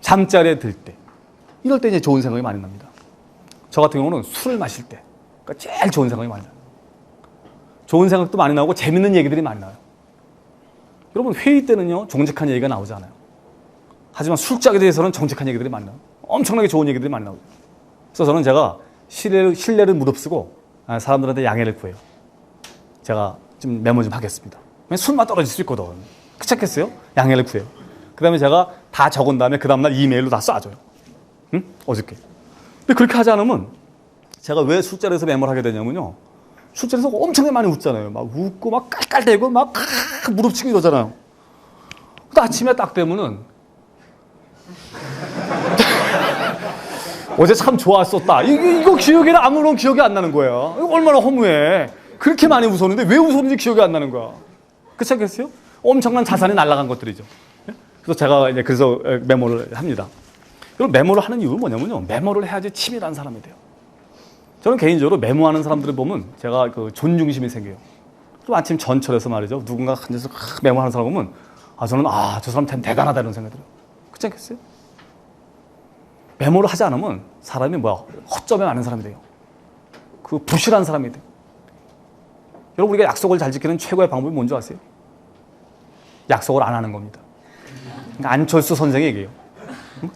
잠자리에 들 때, 이럴 때 이제 좋은 생각이 많이 납니다. 저 같은 경우는 술을 마실 때, 그러니까 제일 좋은 생각이 많이 나요. 좋은 생각도 많이 나오고 재밌는 얘기들이 많이 나와요. 여러분 회의 때는요 정직한 얘기가 나오지 않아요. 하지만 술자리에 대해서는 정직한 얘기들이 많이 나와요. 엄청나게 좋은 얘기들이 많이 나오죠. 그래서 저는 제가 신뢰를 무릅쓰고 사람들한테 양해를 구해요. 제가 좀 메모 좀 하겠습니다. 술만 떨어질 수 있거든. 그렇지 않겠어요? 양해를 구해요. 그 다음에 제가 다 적은 다음에 그 다음날 이메일로 다 쏴줘요. 응? 어저께. 근데 그렇게 하지 않으면 제가 왜 술자리에서 메모를 하게 되냐면요. 술자리에서 엄청나게 많이 웃잖아요. 막 웃고 막 깔깔대고 막 무릎 치고 이러잖아요. 근데 아침에 딱 되면은 어제 참 좋았었다. 이거 기억에는 아무런 기억이 안 나는 거야. 이거 얼마나 허무해. 그렇게 많이 웃었는데 왜 웃었는지 기억이 안 나는 거야. 그렇지 않겠어요? 엄청난 자산이 날아간 것들이죠. 그래서 제가 이제 그래서 메모를 합니다. 그럼 메모를 하는 이유는 뭐냐면요. 메모를 해야지 치밀한 사람이 돼요. 저는 개인적으로 메모하는 사람들을 보면 제가 그 존중심이 생겨요. 또 아침 전철에서 말이죠. 누군가 앉아서 메모하는 사람 보면 저는 저 사람 참 대단하다 이런 생각이 들어요. 그렇지 않겠어요? 메모를 하지 않으면 사람이 허점에 많은 사람이 돼요. 그 부실한 사람이 돼요. 여러분 우리가 약속을 잘 지키는 최고의 방법이 뭔지 아세요? 약속을 안 하는 겁니다. 그러니까 안철수 선생이 얘기해요.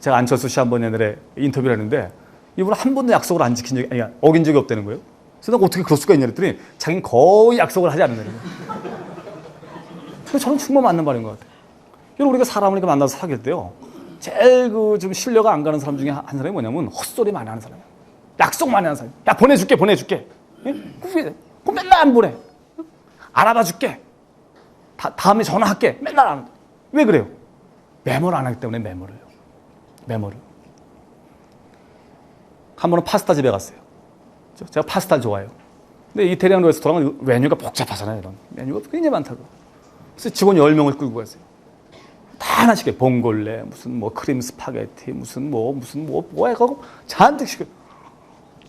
제가 안철수 씨 한번 옛날에 인터뷰를 했는데 이분은 한 번도 약속을 안 지킨 적이 어긴 적이 없다는 거예요. 그래서 내가 어떻게 그럴 수가 있냐 그랬더니 자기는 거의 약속을 하지 않는다는 거예요. 그래서 저는 정말 맞는 말인 것 같아요. 여러분 우리가 사람을 이렇게 만나서 사귈 때요. 제일 좀 신뢰가 안 가는 사람 중에 한 사람이 뭐냐면 헛소리 많이 하는 사람이에요. 약속 많이 하는 사람. 야 보내줄게. 예? 그 맨날 안 보내. 알아봐 줄게. 다음에 전화할게. 맨날 안. 왜 그래요? 메모를 안 하기 때문에 메모를. 한 번은 파스타 집에 갔어요. 제가 파스타를 좋아해요. 근데 이태리안 레스토랑은 메뉴가 복잡하잖아요. 이런 메뉴가 굉장히 많다고. 그래서 직원 10명을 끌고 갔어요. 다 하나씩 해. 봉골레, 무슨 뭐 크림 스파게티, 무슨 뭐 해가고 잔뜩 시켜.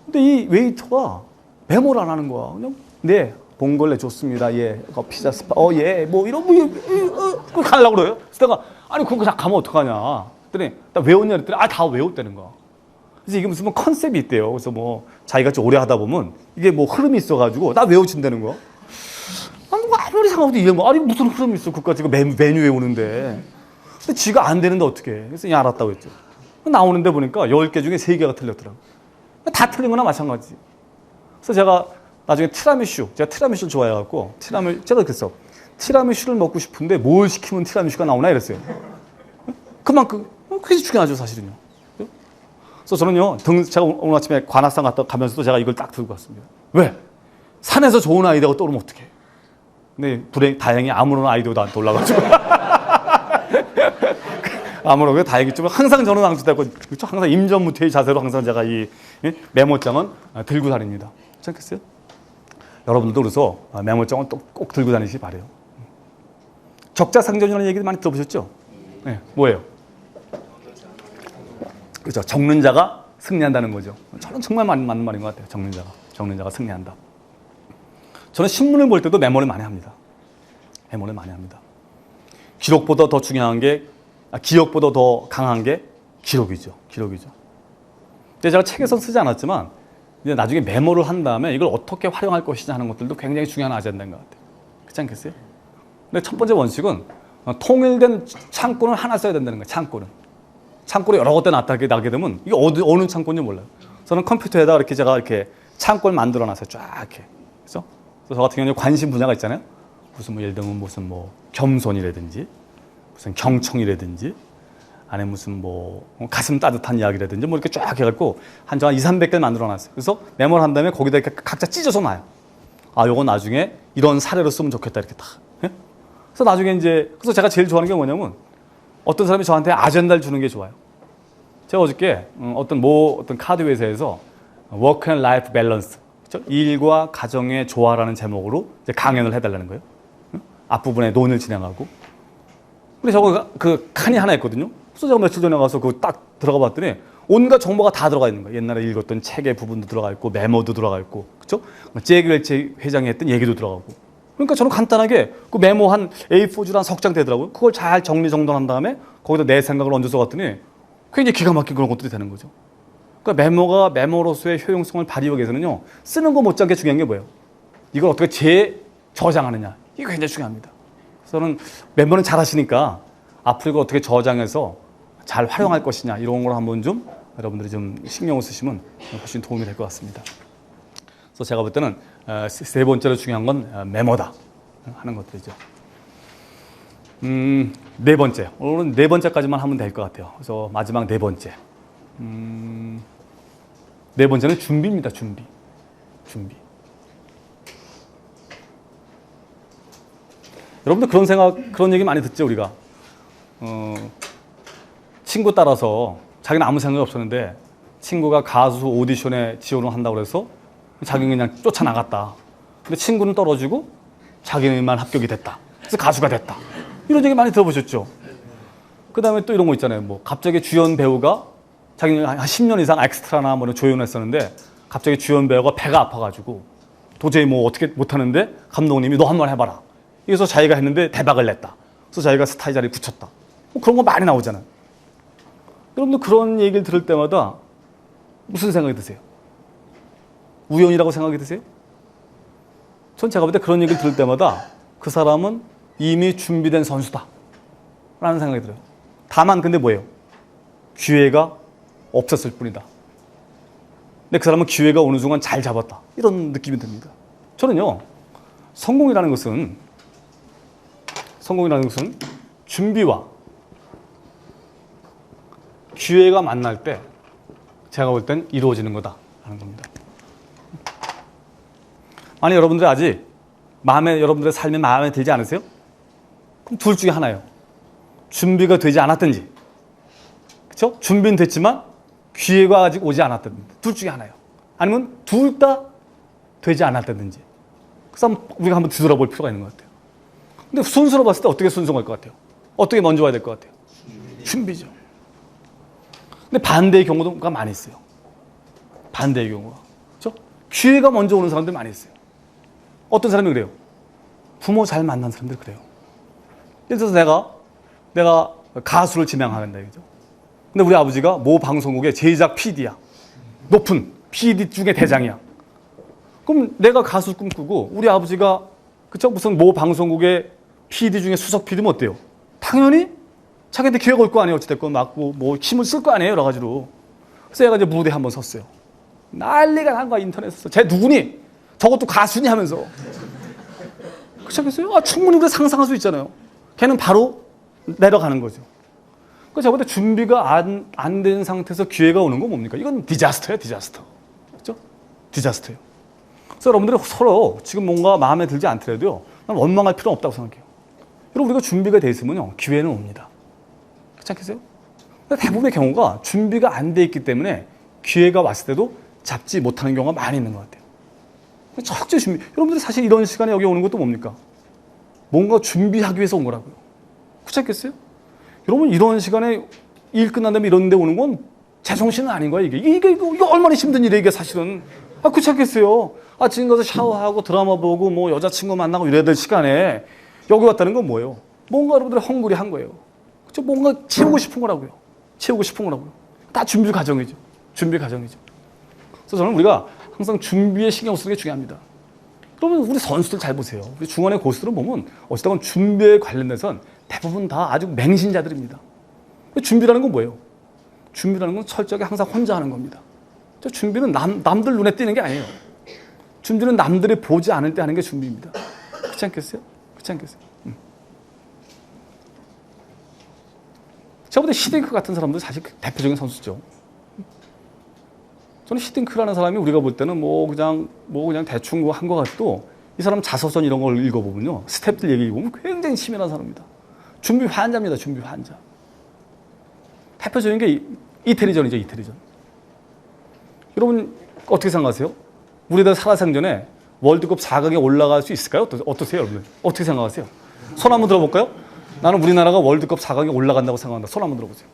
근데 이 웨이터가 메모를 안 하는 거야. 그냥 네, 봉골레 좋습니다. 예, 피자 스파, 예, 뭐 이런 그걸 가려고 그래요. 그래서 내가 아니 그거 그냥 가면 어떡하냐. 그랬더니 나 외웠냐 그랬더니 다 외웠다는 거야. 그래서 이게 무슨 뭐 컨셉이 있대요. 그래서 뭐 자기가 좀 오래 하다 보면 이게 뭐 흐름이 있어가지고 나 외워진다는 거야. 아니 뭐 아무리 생각해도 이게 뭐 아니 무슨 흐름이 있어. 그까지 메뉴 외우는데. 근데 지가 안 되는데 어떻게 해. 그래서 야 알았다고 했죠. 나오는데 보니까 10개 중에 3개가 틀렸더라고. 다 틀린 거나 마찬가지. 그래서 제가 나중에 제가 티라미슈를 좋아해갖고 제가 그랬어. 티라미슈를 먹고 싶은데 뭘 시키면 티라미슈가 나오나 이랬어요. 그만큼 그게 중요하죠 사실은요. 그래서 저는요 제가 오늘 아침에 관악산 가면서도 제가 이걸 딱 들고 갔습니다. 왜? 산에서 좋은 아이디어가 떠오르면 어떡해. 근데 다행히 아무런 아이디어도 안 떠올라가지고 아무런 다행히 좀 항상 저는 낭수되고 그렇죠? 항상 임전무퇴의 자세로 항상 제가 이 메모장은 들고 다닙니다. 그렇지 않겠어요? 여러분들도 그래서 메모장은 꼭 들고 다니시기 바래요. 적자상전이라는 얘기도 많이 들어보셨죠? 네, 뭐예요? 그렇죠. 적는 자가 승리한다는 거죠. 저는 정말 맞는 말인 것 같아요. 적는 자가 승리한다. 저는 신문을 볼 때도 메모를 많이 합니다. 기록보다 더 중요한 게 기억보다 더 강한 게 기록이죠. 근데 제가 책에서 쓰지 않았지만 이제 나중에 메모를 한 다음에 이걸 어떻게 활용할 것이냐 하는 것들도 굉장히 중요한 아젠다인 것 같아요. 그렇지 않겠어요? 근데 첫 번째 원칙은 통일된 창고는 하나 써야 된다는 거예요. 창고를 여러 곳에 나게 되면 이게 어느 창고인지 몰라요. 저는 컴퓨터에다 제가 이렇게 창고를 만들어 놨어요. 쫙 이렇게. 그래서 저 같은 경우는 관심 분야가 있잖아요. 무슨 예를 들면 무슨 겸손이라든지 무슨 경청이라든지 안에 무슨 가슴 따뜻한 이야기라든지 이렇게 쫙 해갖고 한 200~300개를 만들어 놨어요. 그래서 메모를 한 다음에 거기다 이렇게 각자 찢어서 놔요. 요건 나중에 이런 사례로 쓰면 좋겠다 이렇게 다. 예? 그래서 나중에 그래서 제가 제일 좋아하는 게 뭐냐면 어떤 사람이 저한테 아젠다를 주는 게 좋아요. 제가 어저께 어떤 카드 회사에서 Work and Life Balance, 그렇죠? 일과 가정의 조화라는 제목으로 강연을 해달라는 거예요. 앞부분에 논을 진행하고. 근데 저거 그 칸이 하나 있거든요. 그래서 제가 며칠 전에 가서 그거 딱 들어가 봤더니 온갖 정보가 다 들어가 있는 거예요. 옛날에 읽었던 책의 부분도 들어가 있고 메모도 들어가 있고, 그렇죠? 잭웰치 회장이 했던 얘기도 들어가고. 그러니까 저는 간단하게 그 메모 한 A4줄 한 석 장 되더라고요. 그걸 잘 정리정돈한 다음에 거기다 내 생각을 얹어서 갔더니 굉장히 기가 막힌 그런 것들이 되는 거죠. 그러니까 메모로서의 효용성을 발휘하기 위해서는요, 쓰는 거 못지않게 중요한 게 뭐예요? 이걸 어떻게 재저장하느냐. 이게 굉장히 중요합니다. 그래서 저는 메모는 잘 하시니까 앞으로 이걸 어떻게 저장해서 잘 활용할 것이냐 이런 걸 한번 좀 여러분들이 좀 신경을 쓰시면 훨씬 도움이 될 것 같습니다. 그래서 제가 볼 때는 세 번째로 중요한 건 메모다 하는 것들이죠. 네 번째. 오늘은 네 번째까지만 하면 될 것 같아요. 그래서 마지막 네 번째. 네 번째는 준비입니다. 준비. 여러분들 그런 얘기 많이 듣죠, 우리가. 친구 따라서 자기는 아무 생각이 없었는데 친구가 가수 오디션에 지원을 한다고 해서 자기는 그냥 쫓아나갔다. 근데 친구는 떨어지고 자기만 합격이 됐다. 그래서 가수가 됐다. 이런 얘기 많이 들어보셨죠? 그 다음에 또 이런 거 있잖아요. 갑자기 주연 배우가 자기는 한 10년 이상 엑스트라나 조연을 했었는데 갑자기 주연 배우가 배가 아파가지고 도저히 어떻게 못하는데 감독님이 너 한번 해봐라. 그래서 자기가 했는데 대박을 냈다. 그래서 자기가 스타의 자리에 붙였다. 그런 거 많이 나오잖아요. 여러분들 그런 얘기를 들을 때마다 무슨 생각이 드세요? 우연이라고 생각이 드세요? 전 제가 볼 때 그런 얘기를 들을 때마다 그 사람은 이미 준비된 선수다 라는 생각이 들어요. 다만 근데 뭐예요? 기회가 없었을 뿐이다. 근데 그 사람은 기회가 어느 순간 잘 잡았다. 이런 느낌이 듭니다. 저는요, 성공이라는 것은 준비와 기회가 만날 때 제가 볼 땐 이루어지는 거다 하는 겁니다. 아니 여러분들 아직 여러분들의 삶이 마음에 들지 않으세요? 그럼 둘 중에 하나예요. 준비가 되지 않았든지, 그렇죠? 준비는 됐지만 기회가 아직 오지 않았든지, 둘 중에 하나예요. 아니면 둘 다 되지 않았다든지. 그래서 우리가 한번 뒤돌아볼 필요가 있는 것 같아요. 근데 순서로 봤을 때 어떻게 순서갈 것 같아요? 어떻게 먼저 와야 될 것 같아요? 준비죠. 근데 반대의 경우가 많이 있어요. 반대의 경우가. 그렇죠? 기회가 먼저 오는 사람들 많이 있어요. 어떤 사람이 그래요? 부모 잘 만난 사람들 그래요. 예를 들어서 내가 가수를 지명한다 이거죠. 근데 우리 아버지가 모 방송국의 제작 PD야. 높은 PD 중에 대장이야. 그럼 내가 가수 꿈꾸고 우리 아버지가 그쵸? 무슨 모 방송국의 PD 중에 수석 PD면 어때요? 당연히 자기한테 기회가 올 거 아니에요. 어찌됐건 맞고 뭐 힘을 쓸 거 아니에요. 여러 가지로. 그래서 얘가 이제 무대에 한번 섰어요. 난리가 난 거야 인터넷에서. 쟤 누구니? 저것도 가수니 하면서. 그렇지 않겠어요? 충분히 우리가 상상할 수 있잖아요. 걔는 바로 내려가는 거죠. 그러니까 저보다 준비가 안 된 상태에서 기회가 오는 건 뭡니까? 이건 디자스터예요, 디자스터. 그렇죠? 디자스터예요. 그래서 여러분들이 서로 지금 뭔가 마음에 들지 않더라도요. 난 원망할 필요는 없다고 생각해요. 여러분 우리가 준비가 돼 있으면요. 기회는 옵니다. 그렇지 않겠어요? 대부분의 경우가 준비가 안 돼 있기 때문에 기회가 왔을 때도 잡지 못하는 경우가 많이 있는 것 같아요. 적절히 준비. 여러분들이 사실 이런 시간에 여기 오는 것도 뭡니까? 뭔가 준비하기 위해서 온 거라고요. 그렇지 않겠어요? 여러분 이런 시간에 일 끝난 다음에 이런 데 오는 건 제정신은 아닌 거야 이게. 이게 얼마나 힘든 일이에요 이게 사실은. 그렇지 않겠어요? 아침 가서 샤워하고 드라마 보고 뭐 여자친구 만나고 이래야 될 시간에 여기 왔다는 건 뭐예요? 뭔가 여러분들이 헝그리한 거예요. 그렇죠? 뭔가 채우고 싶은 거라고요. 채우고 싶은 거라고요. 다 준비 과정이죠. 준비 과정이죠. 그래서 저는 우리가 항상 준비에 신경 쓰는 게 중요합니다. 그러면 우리 선수들 잘 보세요. 우리 중원의 고수들은 보면 어쨌든 준비에 관련돼서는 대부분 다 아주 맹신자들입니다. 준비라는 건 뭐예요? 준비라는 건 철저하게 항상 혼자 하는 겁니다. 준비는 남들 눈에 띄는 게 아니에요. 준비는 남들이 보지 않을 때 하는 게 준비입니다. 그렇지 않겠어요? 그렇지 않겠어요? 저보다 히딩크 같은 사람도 사실 대표적인 선수죠. 저는 히딩크라는 사람이 우리가 볼 때는 뭐 그냥 대충 한 것 같도 이 사람 자서전 이런 걸 읽어보면요. 스태프들 얘기 읽어보면 굉장히 치밀한 사람입니다. 준비 환자입니다. 준비 환자. 대표적인 게 이태리전이죠. 이태리전. 여러분 어떻게 생각하세요? 우리나라 살아생전에 월드컵 4강에 올라갈 수 있을까요? 어떠세요, 여러분? 어떻게 생각하세요? 손 한번 들어볼까요? 나는 우리나라가 월드컵 4강에 올라간다고 생각한다. 손 한번 들어보세요.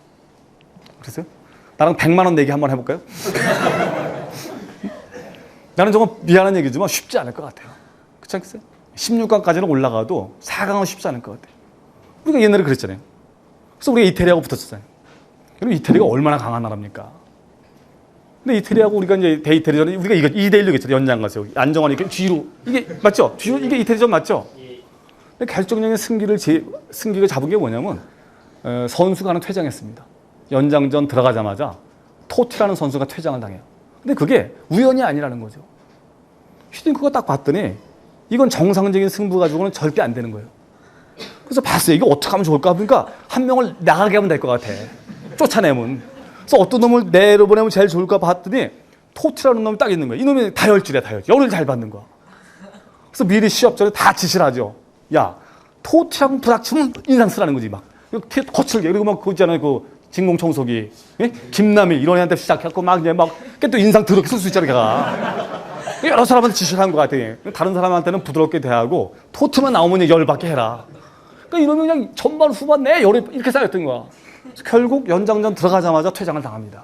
그러세요? 나랑 100만 원 내기 한번 해볼까요? 나는 정말 미안한 얘기지만 쉽지 않을 것 같아요. 그렇지 않겠어요? 16강까지는 올라가도 4강은 쉽지 않을 것 같아요. 우리가 옛날에 그랬잖아요. 그래서 우리가 이태리하고 붙었잖아요. 그럼 이태리가 얼마나 강한 나라입니까? 근데 이태리하고 우리가 이제 대이태리전에 우리가 이거 2대1로 했잖아요. 연장 가서 안정환이 뒤로 이게 맞죠? 뒤로 이게 이태리전 맞죠? 근데 결정적인 승기를 잡은 게 뭐냐면 선수가 하나 퇴장했습니다. 연장전 들어가자마자 토티라는 선수가 퇴장을 당해요. 근데 그게 우연이 아니라는 거죠. 히딩크가 딱 봤더니 이건 정상적인 승부 가지고는 절대 안 되는 거예요. 그래서 봤어요. 이거 어떻게 하면 좋을까? 그러니까 한 명을 나가게 하면 될 것 같아. 쫓아내면. 그래서 어떤 놈을 내려보내면 제일 좋을까 봤더니 토티라는 놈이 딱 있는 거예요. 이놈이 다혈질이야, 다혈질. 열을 잘 받는 거야. 그래서 미리 시합 전에 다 지시를 하죠. 야, 토티하고 부닥치면 인상 쓰라는 거지, 막. 거칠게. 그리고 막, 그거 있잖아요. 그 진공청소기. 예? 김남희, 이런 애한테 시작해갖고 막, 이제 막, 또 인상 더럽게 쓸 수 있잖아, 걔가. 여러 사람한테 지시를 한 것 같아. 다른 사람한테는 부드럽게 대하고, 토트만 나오면 열받게 해라. 그러니까 이놈이 그냥 전반, 후반 내 열이 이렇게 쌓였던 거야. 결국 연장전 들어가자마자 퇴장을 당합니다.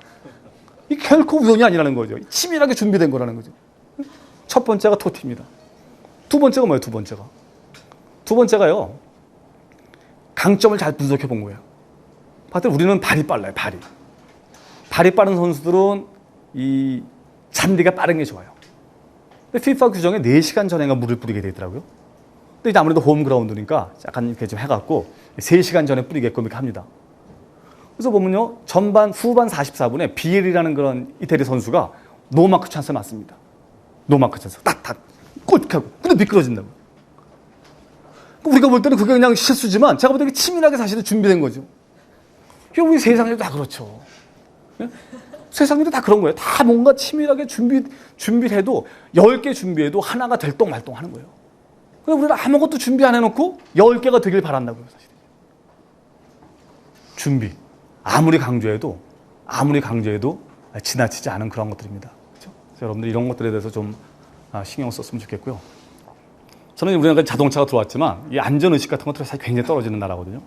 이게 결코 우연이 아니라는 거죠. 치밀하게 준비된 거라는 거죠. 첫 번째가 토티입니다. 두 번째가 뭐예요, 두 번째가? 두 번째가요, 강점을 잘 분석해 본 거예요. 봤더니 우리는 발이 빨라요, 발이. 발이 빠른 선수들은 이 잔디가 빠른 게 좋아요. 근데 FIFA 규정에 4시간 전에가 물을 뿌리게 되더라고요. 근데 이제 아무래도 홈그라운드니까 약간 이렇게 좀 해갖고 3시간 전에 뿌리게끔 이렇게 합니다. 그래서 보면요, 후반 44분에 비엘이라는 그런 이태리 선수가 노마크 찬스 맞습니다. 노마크 찬스. 딱, 꽂하고. 근데 미끄러진다고. 우리가 볼 때는 그게 그냥 실수지만 제가 볼 때 치밀하게 사실은 준비된 거죠. 우리 세상에도 다 그렇죠. 예? 세상 일이 다 그런 거예요. 다 뭔가 치밀하게 준비를 해도 10개 준비해도 하나가 될똥말똥 하는 거예요. 그래서 우리는 아무것도 준비 안 해놓고 10개가 되길 바란다고요, 사실. 준비. 아무리 강조해도 지나치지 않은 그런 것들입니다. 그렇죠? 그래서 여러분들 이런 것들에 대해서 좀 신경 썼으면 좋겠고요. 저는 우리나라에 자동차가 들어왔지만 이 안전의식 같은 것들이 사실 굉장히 떨어지는 나라거든요.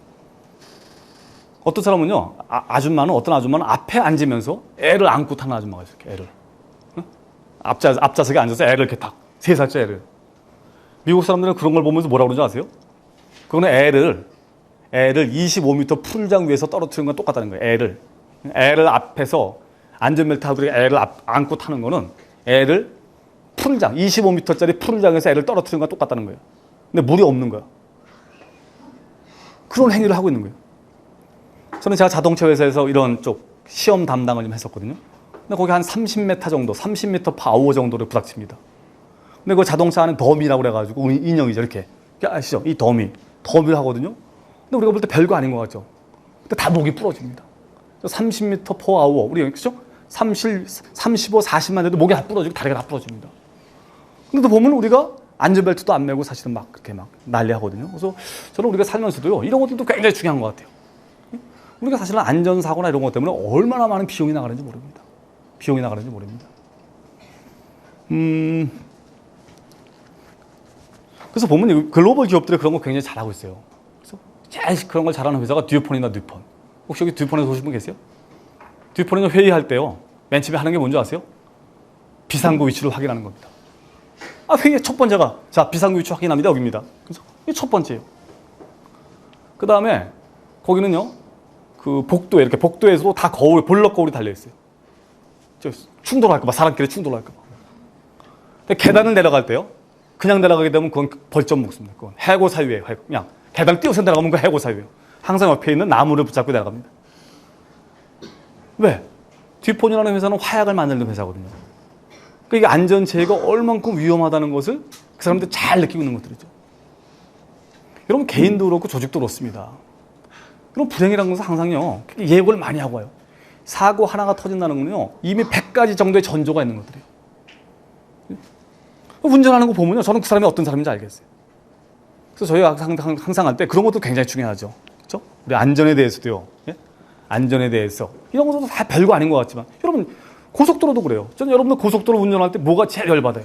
어떤 사람은요, 어떤 아줌마는 앞에 앉으면서 애를 안고 타는 아줌마가 있어요. 애를. 응? 앞좌석에 앉아서 애를 이렇게 딱, 3살째 애를. 미국 사람들은 그런 걸 보면서 뭐라고 그러는지 아세요? 그거는 애를 25m 풀장 위에서 떨어뜨리는 건 똑같다는 거예요. 애를 앞에서 안전벨트 하고 애를 안고 타는 거는 애를 풀장, 25m짜리 풀장에서 애를 떨어뜨리는 건 똑같다는 거예요. 근데 물이 없는 거야. 그런 행위를 하고 있는 거예요. 저는 제가 자동차 회사에서 이런 쪽 시험 담당을 좀 했었거든요. 근데 거기 한 30m 정도, 30m per hour 정도를 부닥칩니다. 근데 그 자동차 안에 더미라고 그래가지고 인형이죠, 이렇게. 아시죠? 이 더미를 하거든요. 근데 우리가 볼 때 별거 아닌 것 같죠? 근데 다 목이 부러집니다. 30m per hour, 우리 그죠? 35, 40만 해도 목이 다 부러지고 다리가 다 부러집니다. 근데 또 보면 우리가 안전벨트도 안 매고 사실은 막 그렇게 막 난리 하거든요. 그래서 저는 우리가 살면서도요, 이런 것들도 굉장히 중요한 것 같아요. 우리가 사실은 안전사고나 이런 것 때문에 얼마나 많은 비용이 나가는지 모릅니다. 그래서 보면 글로벌 기업들이 그런 거 굉장히 잘하고 있어요. 그래서 제일 그런 걸 잘하는 회사가 듀폰이나 듀폰. 혹시 여기 듀폰에서 오신 분 계세요? 듀폰이 회의할 때요, 맨 처음에 하는 게 뭔지 아세요? 비상구 위치를 확인하는 겁니다. 회의 첫 번째가, 자, 비상구 위치 확인합니다. 여기입니다. 그래서 이게 첫 번째예요. 그 다음에 거기는요, 그 복도에서도 다 볼럭 거울이 달려있어요. 충돌할까봐, 사람끼리 충돌할까봐. 계단을 내려갈 때요, 그냥 내려가게 되면 그건 벌점 먹습니다. 그건 해고 사유예요. 그냥 계단 뛰어서 내려가면 그건 해고 사유예요. 항상 옆에 있는 나무를 붙잡고 내려갑니다. 왜? 듀폰이라는 회사는 화약을 만드는 회사거든요. 그러니까 이게 안전체계가 얼만큼 위험하다는 것을 그 사람들 잘 느끼고 있는 것들이죠. 여러분, 개인도 그렇고 조직도 그렇습니다. 그럼 불행이라는 것은 항상요, 예고를 많이 하고 와요. 사고 하나가 터진다는 건요, 이미 100가지 정도의 전조가 있는 것들이에요. 운전하는 거 보면요, 저는 그 사람이 어떤 사람인지 알겠어요. 그래서 저희가 항상 할 때 그런 것도 굉장히 중요하죠. 그렇죠? 우리 안전에 대해서도요. 예? 안전에 대해서 이런 것도 다 별거 아닌 것 같지만, 여러분 고속도로도 그래요. 저는 여러분들 고속도로 운전할 때 뭐가 제일 열받아요?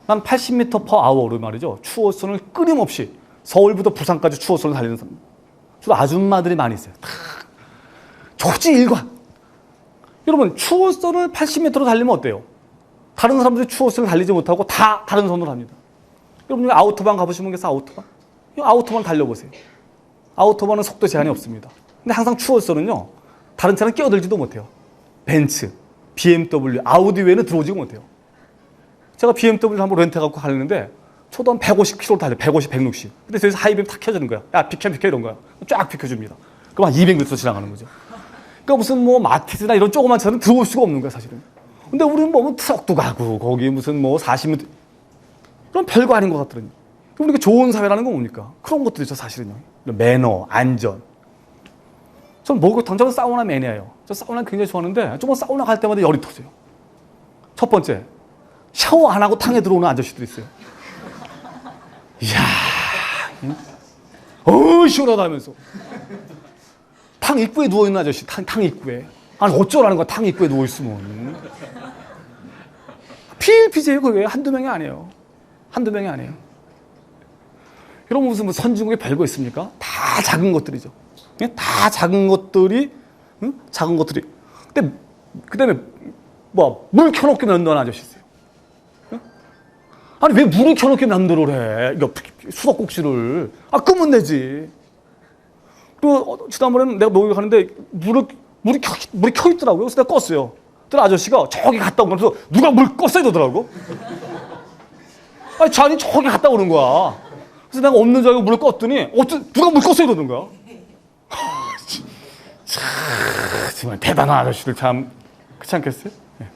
난 80m per hour로 말이죠, 추월선을 끊임없이 서울부터 부산까지 추월선을 달리는 사람, 주로 아줌마들이 많이 있어요. 조지일관. 여러분, 추월선을 80m로 달리면 어때요? 다른 사람들이 추월선을 달리지 못하고 다 다른 선으로 합니다. 여러분, 아우토반 가보시면 계세요? 아우토반? 이 아우토반 달려보세요. 아우토반은 속도 제한이 없습니다. 근데 항상 추월선은요, 다른 차는 끼어들지도 못해요. 벤츠, BMW, 아우디 외에는 들어오지도 못해요. 제가 BMW를 한번 렌트해갖고 가려는데 초도 한 150km 달려, 150, 160. 근데 저기서 하이빔 탁 켜주는 거야. 야, 비켜 이런 거야. 쫙 비켜줍니다. 그럼 한 200m 지나가는 거죠. 그러니까 무슨 뭐 마티즈나 이런 조그만 차는 들어올 수가 없는 거야, 사실은. 근데 우리는 보면 트럭도 가고 거기 무슨 뭐 40m, 그럼 별거 아닌 것 같더라고요. 그럼 우리가 좋은 사회라는 건 뭡니까? 그런 것들이죠, 사실은요. 매너, 안전. 저는 목욕탕, 저는 사우나 매니아예요. 저 사우나 굉장히 좋아하는데 정말 사우나 갈 때마다 열이 터져요. 첫 번째, 샤워 안 하고 탕에 들어오는 아저씨들 있어요. 이야, 시원하다 하면서. 탕 입구에 누워있는 아저씨, 탕 입구에. 아니, 어쩌라는 거야, 탕 입구에 누워있으면. 필피제예요, 그게. 한두 명이 아니에요. 여러분, 무슨 뭐 선진국에 별거 있습니까? 다 작은 것들이죠. 다 작은 것들이, 응? 작은 것들이. 근데, 그 다음에, 물 켜놓게 면도하는 아저씨 있어요. 응? 아니, 왜 물을 켜놓게 면도를 해? 이거 수도꼭지를. 끄면 되지. 그리고, 지난번에는 내가 목욕하는데, 물이 켜 있더라고요. 그래서 내가 껐어요. 그랬더니 아저씨가 저기 갔다 온 거면서 누가 물 껐어야 되더라고. 아니, 잔이 저기 갔다 오는 거야. 그래서 내가 없는 줄 알고 물을 껐더니, 누가 물 껐어야 되는 거야. 정말 대단한 아저씨들 참, 그렇지 않겠어요? 네.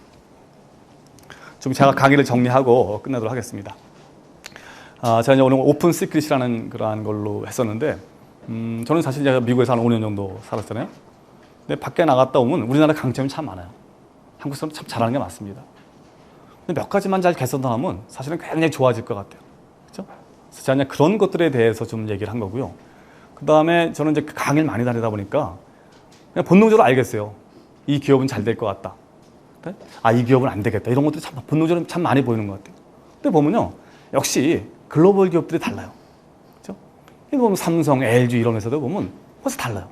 좀 제가 강의를 정리하고 끝내도록 하겠습니다. 제가 이제 오늘 오픈 시크릿이라는 그러한 걸로 했었는데, 저는 사실 제가 미국에서 한 5년 정도 살았잖아요. 근데 밖에 나갔다 오면 우리나라 강점이 참 많아요. 한국 사람 참 잘하는 게 많습니다. 근데 몇 가지만 잘 개선하면 사실은 굉장히 좋아질 것 같아요. 그렇죠? 그래서 제가 그냥 그런 것들에 대해서 좀 얘기를 한 거고요. 그 다음에 저는 이제 강의를 많이 다니다 보니까 그냥 본능적으로 알겠어요. 이 기업은 잘 될 것 같다. 이 기업은 안 되겠다. 이런 것들이 참 본능적으로 참 많이 보이는 것 같아요. 근데 보면요. 역시 글로벌 기업들이 달라요. 그렇죠? 이거 보면 삼성, LG 이런 회사들 보면 벌써 달라요.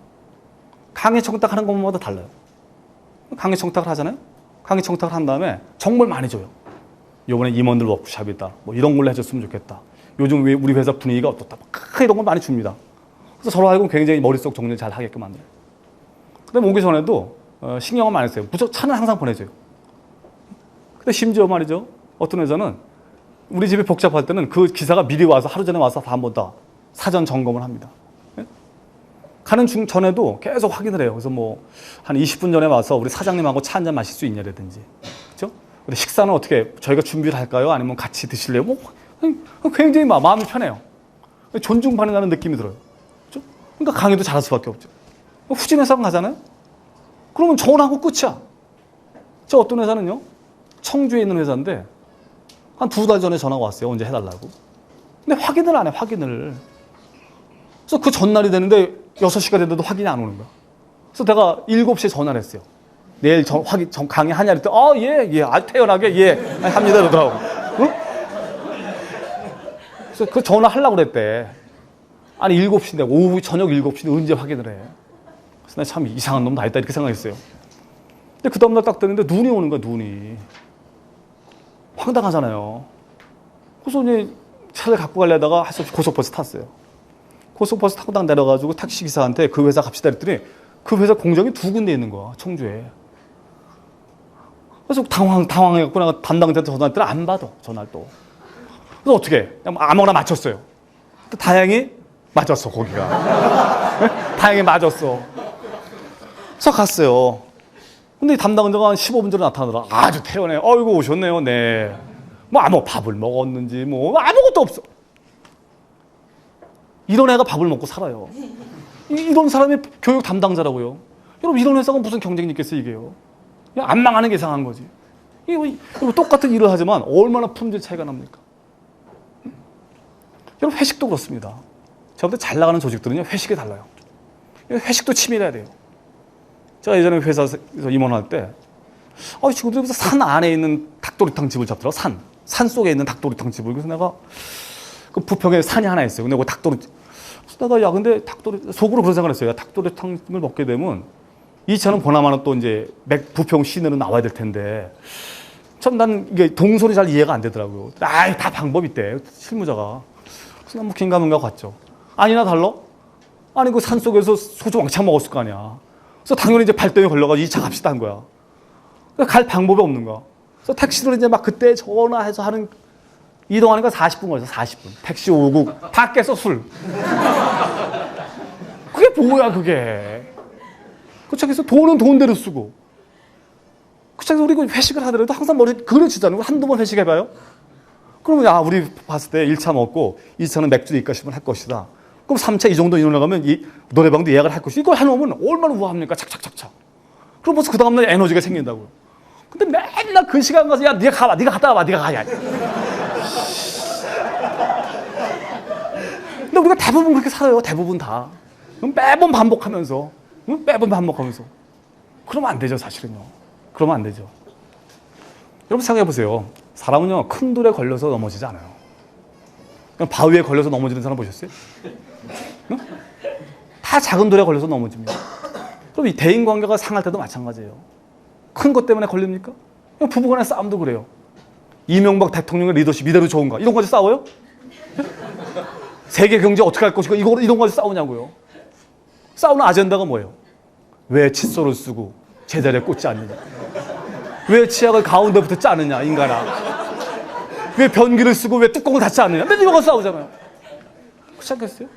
강의 청탁하는 것마다 달라요. 강의 청탁을 하잖아요. 강의 청탁을 한 다음에 정말 많이 줘요. 요번에 임원들 워크숍이다. 뭐 이런 걸로 해줬으면 좋겠다. 요즘 우리 회사 분위기가 어떻다. 이런 걸 많이 줍니다. 그래서 서로 하여금 굉장히 머릿속 정리를 잘 하게끔 만들어요. 근데 오기 전에도 신경을 많이 써요. 무조건 차는 항상 보내줘요. 근데 심지어 말이죠. 어떤 회사는 우리 집이 복잡할 때는 그 기사가 미리 와서 하루 전에 와서 다 한 번 더 사전 점검을 합니다. 가는 전에도 계속 확인을 해요. 그래서 뭐 한 20분 전에 와서 우리 사장님하고 차 한잔 마실 수 있냐라든지, 그렇죠? 근데 식사는 어떻게 저희가 준비를 할까요? 아니면 같이 드실래요? 뭐 굉장히 마음이 편해요. 존중받는다는 느낌이 들어요. 그렇죠? 그러니까 강의도 잘할 수밖에 없죠. 후진 회사가 가잖아요. 그러면 전화하고 끝이야. 저 어떤 회사는요, 청주에 있는 회사인데 한 2달 전에 전화가 왔어요. 언제 해달라고. 근데 확인을 안 해, 확인을. 그래서 그 전날이 되는데 6시가 됐는데도 확인이 안 오는 거야. 그래서 내가 7시에 전화를 했어요. 내일 강의 하냐 그랬더니 예, 아주 태연하게 예, 합니다 그러더라고. 응? 그래서 그 전화하려고 그랬대. 아니 7시인데 오후 저녁 7시인데 언제 확인을 해. 그래서 나 참 이상한 놈 다 있다 이렇게 생각했어요. 근데 그 다음날 딱 됐는데 눈이 오는 거야, 눈이. 황당하잖아요. 그래서 이제 차를 갖고 가려다가 할 수 없이 고속버스 탔어요. 고속버스 타고 딱 내려가지고 택시기사한테 그 회사 갑시다 그랬더니 그 회사 공장이 2군데 있는 거야, 청주에. 그래서 당황해갖고 내가 담당자한테 전화했더니 안 받아, 전화를 또. 그래서 어떻게 해? 그냥 아무거나 맞췄어요. 다행히 맞았어, 거기가. 다행히 맞았어. 그래서 갔어요. 근데 담당자가 한 15분 전에 나타나더라. 아주 태연해. 어이구, 오셨네요, 네. 뭐 밥을 먹었는지, 뭐, 아무것도 없어. 이런 애가 밥을 먹고 살아요. 이런 사람이 교육 담당자라고요. 여러분, 이런 회사가 무슨 경쟁력 있겠어요, 이게요. 그냥 안 망하는 게 이상한 거지. 이거 똑같은 일을 하지만 얼마나 품질 차이가 납니까? 여러분, 회식도 그렇습니다. 제가 볼 때 잘 나가는 조직들은요, 회식이 달라요. 회식도 치밀해야 돼요. 제가 예전에 회사에서 임원할 때, 친구들이 산 안에 있는 닭도리탕 집을 잡더라고, 산 속에 있는 닭도리탕 집을. 그래서 내가 그 부평에 산이 하나 있어요. 근데 그 그래서 내가 근데 속으로 그런 생각을 했어요. 닭도리탕을 먹게 되면 이 차는 보나마나 또 이제 부평 시내로 나와야 될 텐데, 참 난 이게 동선이 잘 이해가 안 되더라고요. 다 방법 있대, 실무자가. 그래서 난 뭐 긴가민가 갔죠. 아니나 달라? 아니 그 산 속에서 소주 왕창 먹었을 거 아니야. 그래서 당연히 이제 발등에 걸려가지고 2차 갑시다 한 거야. 그러니까 갈 방법이 없는 거야. 그래서 택시를 이제 막 그때 전화해서 이동하니까 40분 걸려서 40분. 택시 오고 밖에서 술. 그게 뭐야 그게. 그쪽에서 돈은 돈대로 쓰고. 그쪽에서 우리 회식을 하더라도 항상 머리 그려지잖아요. 한두 번 회식해봐요. 그러면 우리 봤을 때 1차 먹고 2차는 맥주 입가심을 할 것이다. 그럼 3차 이 정도 인원 나가면 이 노래방도 예약을 할 것이다. 이걸 해놓으면 얼마나 우아합니까? 착착착착. 그럼 벌써 그 다음날 에너지가 생긴다고요. 근데 맨날 그 시간 가서 네가 갔다 와봐, 네가 가야. 근데 우리가 대부분 그렇게 살아요. 대부분 다. 매번 반복하면서. 그러면 안 되죠, 사실은요. 그러면 안 되죠. 여러분 생각해보세요. 사람은요, 큰 돌에 걸려서 넘어지지 않아요. 그냥 바위에 걸려서 넘어지는 사람 보셨어요? 응? 다 작은 돌에 걸려서 넘어집니다. 그럼 이 대인관계가 상할 때도 마찬가지예요. 큰 것 때문에 걸립니까? 부부간의 싸움도 그래요. 이명박 대통령의 리더십 이대로 좋은가? 이런 거 가지고 싸워요? 세계 경제 어떻게 할 것인가? 이런 거 가지고 싸우냐고요. 싸우는 아젠다가 뭐예요? 왜 칫솔을 쓰고 제자리에 꽂지 않느냐? 왜 치약을 가운데부터 짜느냐, 인간아? 왜 변기를 쓰고 왜 뚜껑을 닫지 않느냐? 맨날 이거 싸우잖아요. 그렇지 않겠어요?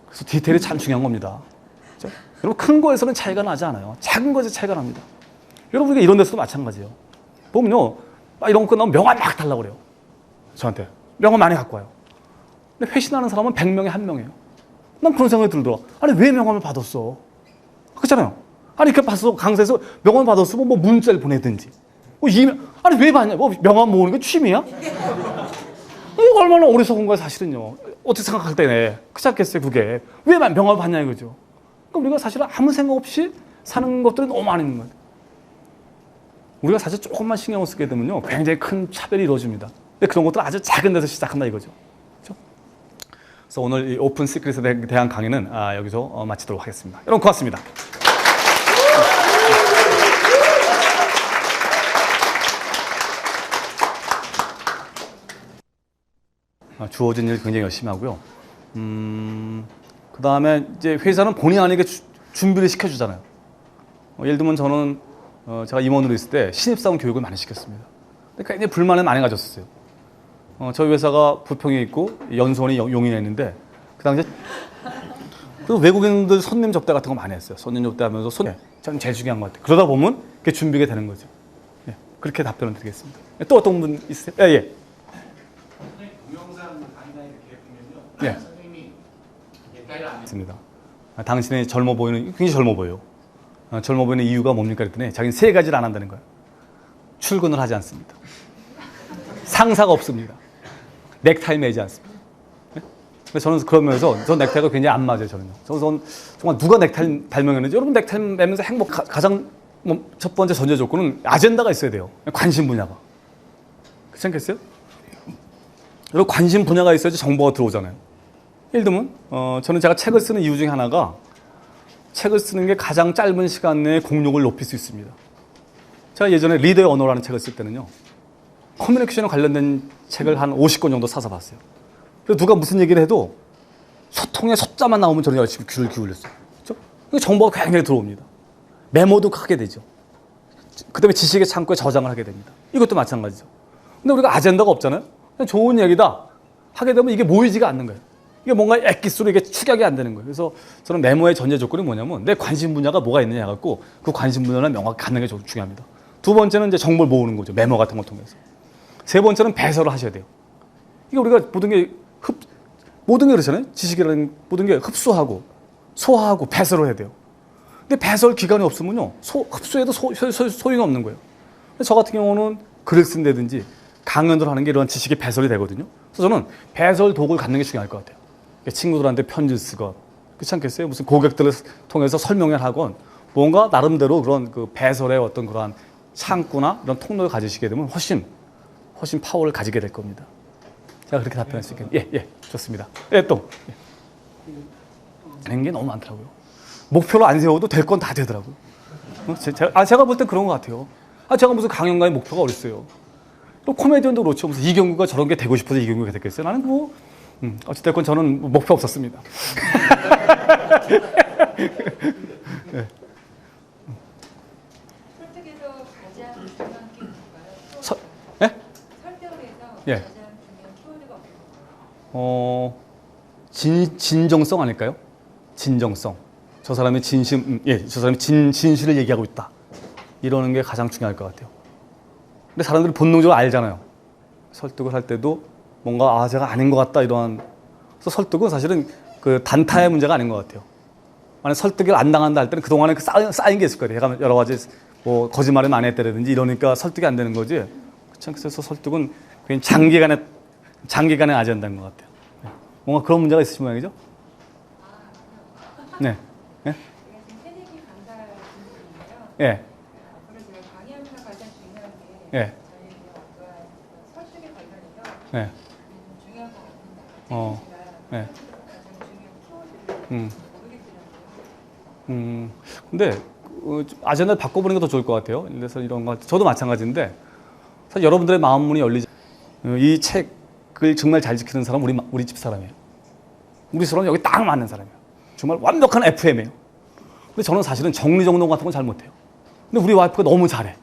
그래서 디테일이 참 중요한 겁니다. 그렇죠? 여러분, 큰 거에서는 차이가 나지 않아요. 작은 거에서 차이가 납니다. 여러분, 우리가 이런 데서도 마찬가지예요. 보면요, 이런 거 끝나면 명함 막 달라고 그래요. 저한테. 명함 많이 갖고 와요. 근데 회신하는 사람은 100명에 1명이에요. 난 그런 생각이 들더라. 아니 왜 명함을 받았어? 그렇잖아요. 아니 그 봤어 강사에서 명함을 받았으면 뭐 문자를 보내든지. 아니 왜 받냐? 뭐 명함 모으는 게 취미야? 이거 얼마나 어리석은 거야 사실은요. 어떻게 생각할 때네. 그렇지 않겠어요 그게. 왜 명함을 받냐 이거죠. 그러니까 우리가 사실은 아무 생각 없이 사는 것들이 너무 많은 거예요. 우리가 사실 조금만 신경을 쓰게 되면요 굉장히 큰 차별이 이루어집니다. 근데 그런 것들 아주 작은 데서 시작한다 이거죠. 그렇죠? 그래서 오늘 이 오픈 시크릿에 대한 강의는 여기서 마치도록 하겠습니다. 여러분 고맙습니다. 주어진 일 굉장히 열심히 하고요. 그 다음에 이제 회사는 본의 아니게 준비를 시켜주잖아요. 예를 들면 저는 제가 임원으로 있을 때 신입사원 교육을 많이 시켰습니다. 근데 굉장히 불만을 많이 가졌었어요. 저희 회사가 부평에 있고 연수원이 용인에 있는데 그 당시에 그 외국인들 손님 접대 같은 거 많이 했어요. 손님 접대하면서 저는 제일 중요한 것 같아요. 그러다 보면 그게 준비가 되는 거죠. 예, 그렇게 답변을 드리겠습니다. 또 어떤 분 있으세요? 예. 동영상 강의나 이렇게 보면요. 예. 선생님이 얘기를 안 있습니다. 당신이 젊어 보이는 굉장히 젊어 보여요. 젊어 보이는 이유가 뭡니까 그랬더니 자기는 세 가지를 안 한다는 거예요. 출근을 하지 않습니다. 상사가 없습니다. 넥타이 매지 않습니다. 네? 저는 그러면서 저 넥타이가 굉장히 안 맞아요. 저는요. 저는 정말 누가 넥타이 발명했는지 여러분 넥타이 매면서 가장 첫 번째 전제 조건은 아젠다가 있어야 돼요. 관심 분야가. 그렇지 않겠어요? 여러분 관심 분야가 있어야지 정보가 들어오잖아요. 예를 들면 저는 제가 책을 쓰는 이유 중에 하나가 책을 쓰는 게 가장 짧은 시간 내에 공력을 높일 수 있습니다. 제가 예전에 리더의 언어라는 책을 쓸 때는요. 커뮤니케이션에 관련된 책을 한 50권 정도 사서 봤어요. 그래서 누가 무슨 얘기를 해도 소통의 소자만 나오면 저는 열심히 귀를 기울였어요. 그렇죠? 정보가 굉장히 들어옵니다. 메모도 하게 되죠. 그 다음에 지식의 창고에 저장을 하게 됩니다. 이것도 마찬가지죠. 근데 우리가 아젠다가 없잖아요. 그냥 좋은 얘기다 하게 되면 이게 모이지가 않는 거예요. 이게 뭔가 엑기스로 이게 축약이 안 되는 거예요. 그래서 저는 메모의 전제 조건이 뭐냐면 내 관심 분야가 뭐가 있느냐 해갖고 그 관심 분야를 명확히 갖는 게 중요합니다. 두 번째는 이제 정보를 모으는 거죠. 메모 같은 걸 통해서. 세 번째는 배설을 하셔야 돼요. 이게 우리가 모든 게 그렇잖아요. 지식이라는 모든 게 흡수하고 소화하고 배설을 해야 돼요. 근데 배설 기간이 없으면요. 흡수해도 소용이 없는 거예요. 저 같은 경우는 글을 쓴다든지 강연을 하는 게 이런 지식이 배설이 되거든요. 그래서 저는 배설 도구를 갖는 게 중요할 것 같아요. 친구들한테 편지를 쓰건, 그렇지 않겠어요? 무슨 고객들을 통해서 설명을 하건, 뭔가 나름대로 그런 그 배설의 어떤 그러한 창구나 이런 통로를 가지시게 되면 훨씬 파워를 가지게 될 겁니다. 제가 그렇게 답변할 수 있겠네요. 예, 좋습니다. 예, 또. 되는 게 너무 많더라고요. 목표를 안 세워도 될 건 다 되더라고요. 제가 볼 때 그런 것 같아요. 제가 무슨 강연가의 목표가 어딨어요. 또 코미디언도 그렇죠. 무슨 이경규가 저런 게 되고 싶어서 이경규가 됐겠어요. 나는 뭐, 어찌됐건 저는 목표 없었습니다. 네. 설득에서 가장 중요한 게 뭔가요? 예? 설득을 해서 예. 가장 중요한 키워드가 뭔가요? 진정성 아닐까요? 진정성. 저 사람이 저 사람이 진실을 얘기하고 있다. 이러는 게 가장 중요할 것 같아요. 근데 사람들이 본능적으로 알잖아요. 설득을 할 때도 뭔가 제가 아닌 것 같다 이러한. 그래서 설득은 사실은 그 단타의 문제가 아닌 것 같아요. 만약 설득을 안 당한다 할 때는 그동안에 쌓인 게 있을 거예요. 제가 여러 가지 뭐 거짓말을 많이 했다든지 이러니까 설득이 안 되는 거지. 그래서 설득은 그냥 장기간의 아젠다인 것 같아요. 뭔가 그런 문제가 있으신 모양이죠? 네. 네? 제가 지금 새내기 강사 분들인데요. 예. 앞으로 제가 강의하면서 가장 중요한 게 예. 저희 어떠한 설득에 관련해서 예. 중요한 것 같습니다. 어. 제가 예. 설득에서 가장 중요한 키워드를 모르겠더라고요. 근데 아젠다를 바꿔보는 게 더 좋을 것 같아요. 그래서 이런 거 저도 마찬가지인데 사실 여러분들의 마음 문이 열리지. 이 책을 정말 잘 지키는 사람 우리 집 사람이에요. 우리 사람은 여기 딱 맞는 사람이에요. 정말 완벽한 FM이에요. 근데 저는 사실은 정리정돈 같은 건 잘 못해요. 근데 우리 와이프가 너무 잘해.